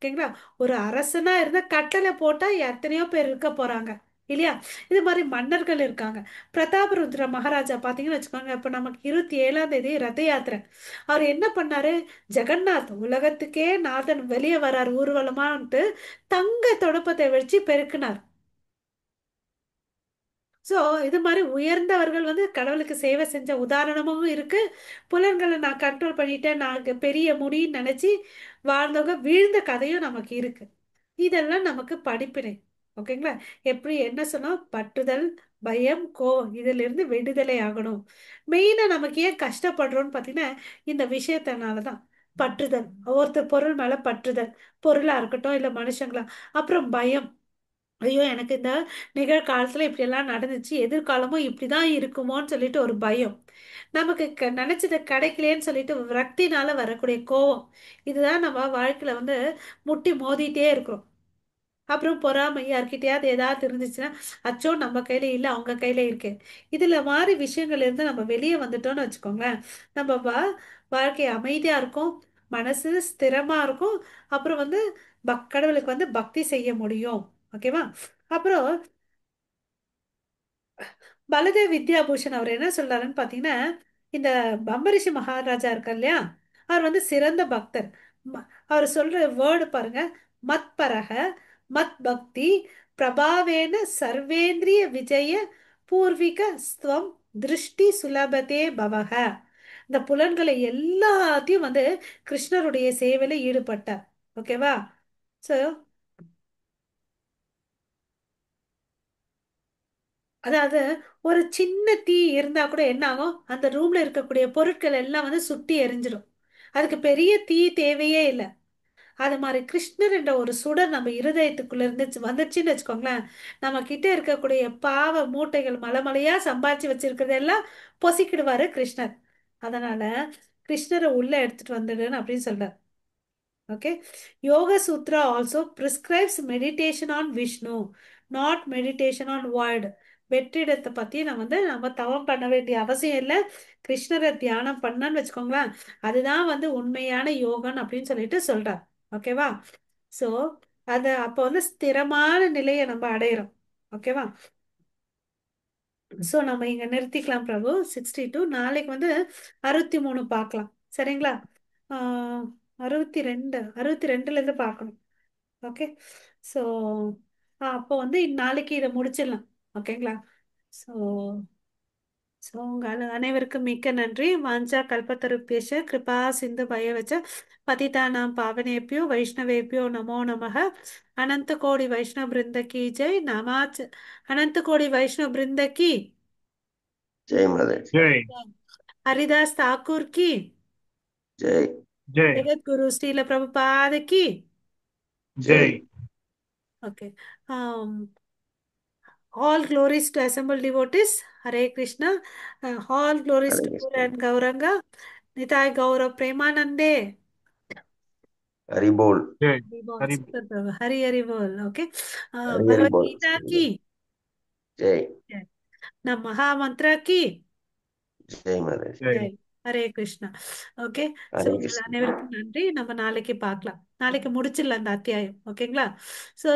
ஓகேங்களா? ஒரு அரசனா இருந்தா கட்டளை போட்டா எத்தனையோ பேர் இருக்க போறாங்க இல்லையா? இது மாதிரி மன்னர்கள் இருக்காங்க. பிரதாபருத்ர மகாராஜா பாத்தீங்கன்னு வச்சுக்கோங்க, இப்ப நமக்கு 27ஆம் தேதி ரத யாத்திரை. அவர் என்ன பண்ணாரு, ஜெகநாத் உலகத்துக்கே நாதன் வெளியே வரார் ஊர்வலமான்ட்டு தங்க தொடப்பத்தை வச்சு பெருக்கினார். ஸோ இது மாதிரி உயர்ந்தவர்கள் வந்து கடவுளுக்கு சேவை செஞ்ச உதாரணமும் இருக்கு. புலன்களை நான் கண்ட்ரோல் பண்ணிட்டேன், நான் பெரிய முடின்னு நினைச்சு வாழ்ந்தவங்க வீழ்ந்த கதையும் நமக்கு இருக்கு. இதெல்லாம் நமக்கு படிப்பினை. ஓகேங்களா? எப்படி என்ன சொன்னோம், பற்றுதல், பயம், கோவம் இதுல இருந்து விடுதலை ஆகணும். மெயினா நமக்கு ஏன் கஷ்டப்படுறோம்னு பார்த்தீங்கன்னா இந்த விஷயத்தினாலதான். பற்றுதல், ஒருத்தர் பொருள் மேல பற்றுதல், பொருளா இருக்கட்டும் இல்ல மனுஷங்களா. அப்புறம் பயம், ஐயோ எனக்கு இந்த நிகழ்காலத்துல இப்படி எல்லாம் நடந்துச்சு, எதிர்காலமும் இப்படிதான் இருக்குமோன்னு சொல்லிட்டு ஒரு பயம். நமக்கு நினைச்சது கிடைக்கலையேன்னு சொல்லிட்டு விரக்தினால வரக்கூடிய கோவம். இதுதான் நம்ம வாழ்க்கையில வந்து முட்டி மோதிட்டே இருக்கிறோம். அப்புறம் பொறாமை யார்கிட்டயாவது ஏதாவது இருந்துச்சுன்னா அச்சோ நம்ம கையில இல்ல அவங்க கையில இருக்கு. இதுல மாதிரி விஷயங்கள் இருந்து நம்ம வெளியே வந்துட்டோம்னு வச்சுக்கோங்களேன், நம்ம வாழ்க்கை அமைதியா இருக்கும், மனசு ஸ்திரமா இருக்கும். அப்புறம் வந்து கடவுளுக்கு வந்து பக்தி செய்ய முடியும். ஓகேவா? அப்புறம் பலதேவ் வித்யாபூஷன் அவர் என்ன சொல்றாருன்னு பாத்தீங்கன்னா, இந்த பம்பரிஷி மகாராஜா இருக்கார் இல்லையா, அவர் வந்து சிறந்த பக்தர். அவர் சொல்ற வேர்டு பாருங்க, மத் பரக மத் பக்தி பிரபாவேன சர்வேந்திரிய விஜய பூர்விக ஸ்வம் திருஷ்டி சுலபதே பவக. இந்த புலன்களை எல்லாத்தையும் வந்து கிருஷ்ணருடைய சேவையில ஈடுபட்டார். ஓகேவா? சோ அதாவது ஒரு சின்ன தீ இருந்தா கூட என்ன ஆகும், அந்த ரூம்ல இருக்கக்கூடிய பொருட்கள் எல்லாம் வந்து சுட்டி எரிஞ்சிடும். அதுக்கு பெரிய தீ தேவையே இல்லை. அது மாதிரி கிருஷ்ணர் என்ற ஒரு சுடர் நம்ம இருதயத்துக்குள்ள இருந்துச்சு வந்துச்சுன்னு வச்சுக்கோங்களேன், நம்ம கிட்ட இருக்கக்கூடிய பாவ மூட்டைகள் மலைமலையா சம்பாதிச்சு வச்சிருக்கிறதெல்லாம் பொசிக்கிடுவாரு கிருஷ்ணர். அதனால கிருஷ்ணரை உள்ள எடுத்துட்டு வந்துடுன்னு அப்படின்னு சொல்றார். Okay. Yoga Sutra also prescribes meditation on Vishnu, not meditation on void. வெற்றிடத்தை பத்தி நம்ம தவம் பண்ண வேண்டிய அவசியம் இல்லை. கிருஷ்ணரை தியானம் பண்ணன்னு வச்சுக்கோங்களேன், அதுதான் வந்து உண்மையான யோகன் அப்படின்னு சொல்லிட்டு சொல்றார். ஓகேவா? சோ அது அப்போ வந்து ஸ்திரமான நிலையை நம்ம அடையிறோம். ஓகேவா? சோ நம்ம இங்க நிறுத்திக்கலாம் பிரபு. 62 நாளைக்கு வந்து 63 பார்க்கலாம். சரிங்களா? ஆஹ் 62ல இருந்து பார்க்கணும். ஓகே. ஸோ அப்போ வந்து நாளைக்கு இதை முடிச்சிடலாம். ஓகேங்களா? ஸோ ஸோ உங்கள் அனைவருக்கும் மிக்க நன்றி. வாஞ்சா கல்பத்தருப்பேஷ கிருபா சிந்து பயவச்ச பதிதானாம் பாவனேபியோ வைஷ்ணவேபியோ நமோ நமः. அனந்த கோடி வைஷ்ணவ பிருந்த கி ஜெய். நமாச் அனந்த கோடி வைஷ்ணவ பிருந்த की जय माता दी। जय हरिदास ठाकुर की, जय। जय जगत गुरु श्रील प्रभुपाद की। जय जय। Okay. All glories to assembled devotees. Hare Krishna. All glories Hare to Guru Krishna. and Gauranga. Nitai Gaurav Premanande. Hari बोल। जय Hari bol, Hari super Prabhu. Hari Hari bol. Okay. Hari Hari Bhagavad बोल। Gita की. जय। जय. Nam Mahamantra की. जय माता दी। जय ஜெய். ஹரே கிருஷ்ணா. ஓகே. ஸோ हरे உங்கள் कृष्ण। அனைவருக்கும் நன்றி. நம்ம நாளைக்கு பார்க்கலாம். நாளைக்கு முடிச்சிடலாம் அந்த அத்தியாயம். ஓகேங்களா? ஸோ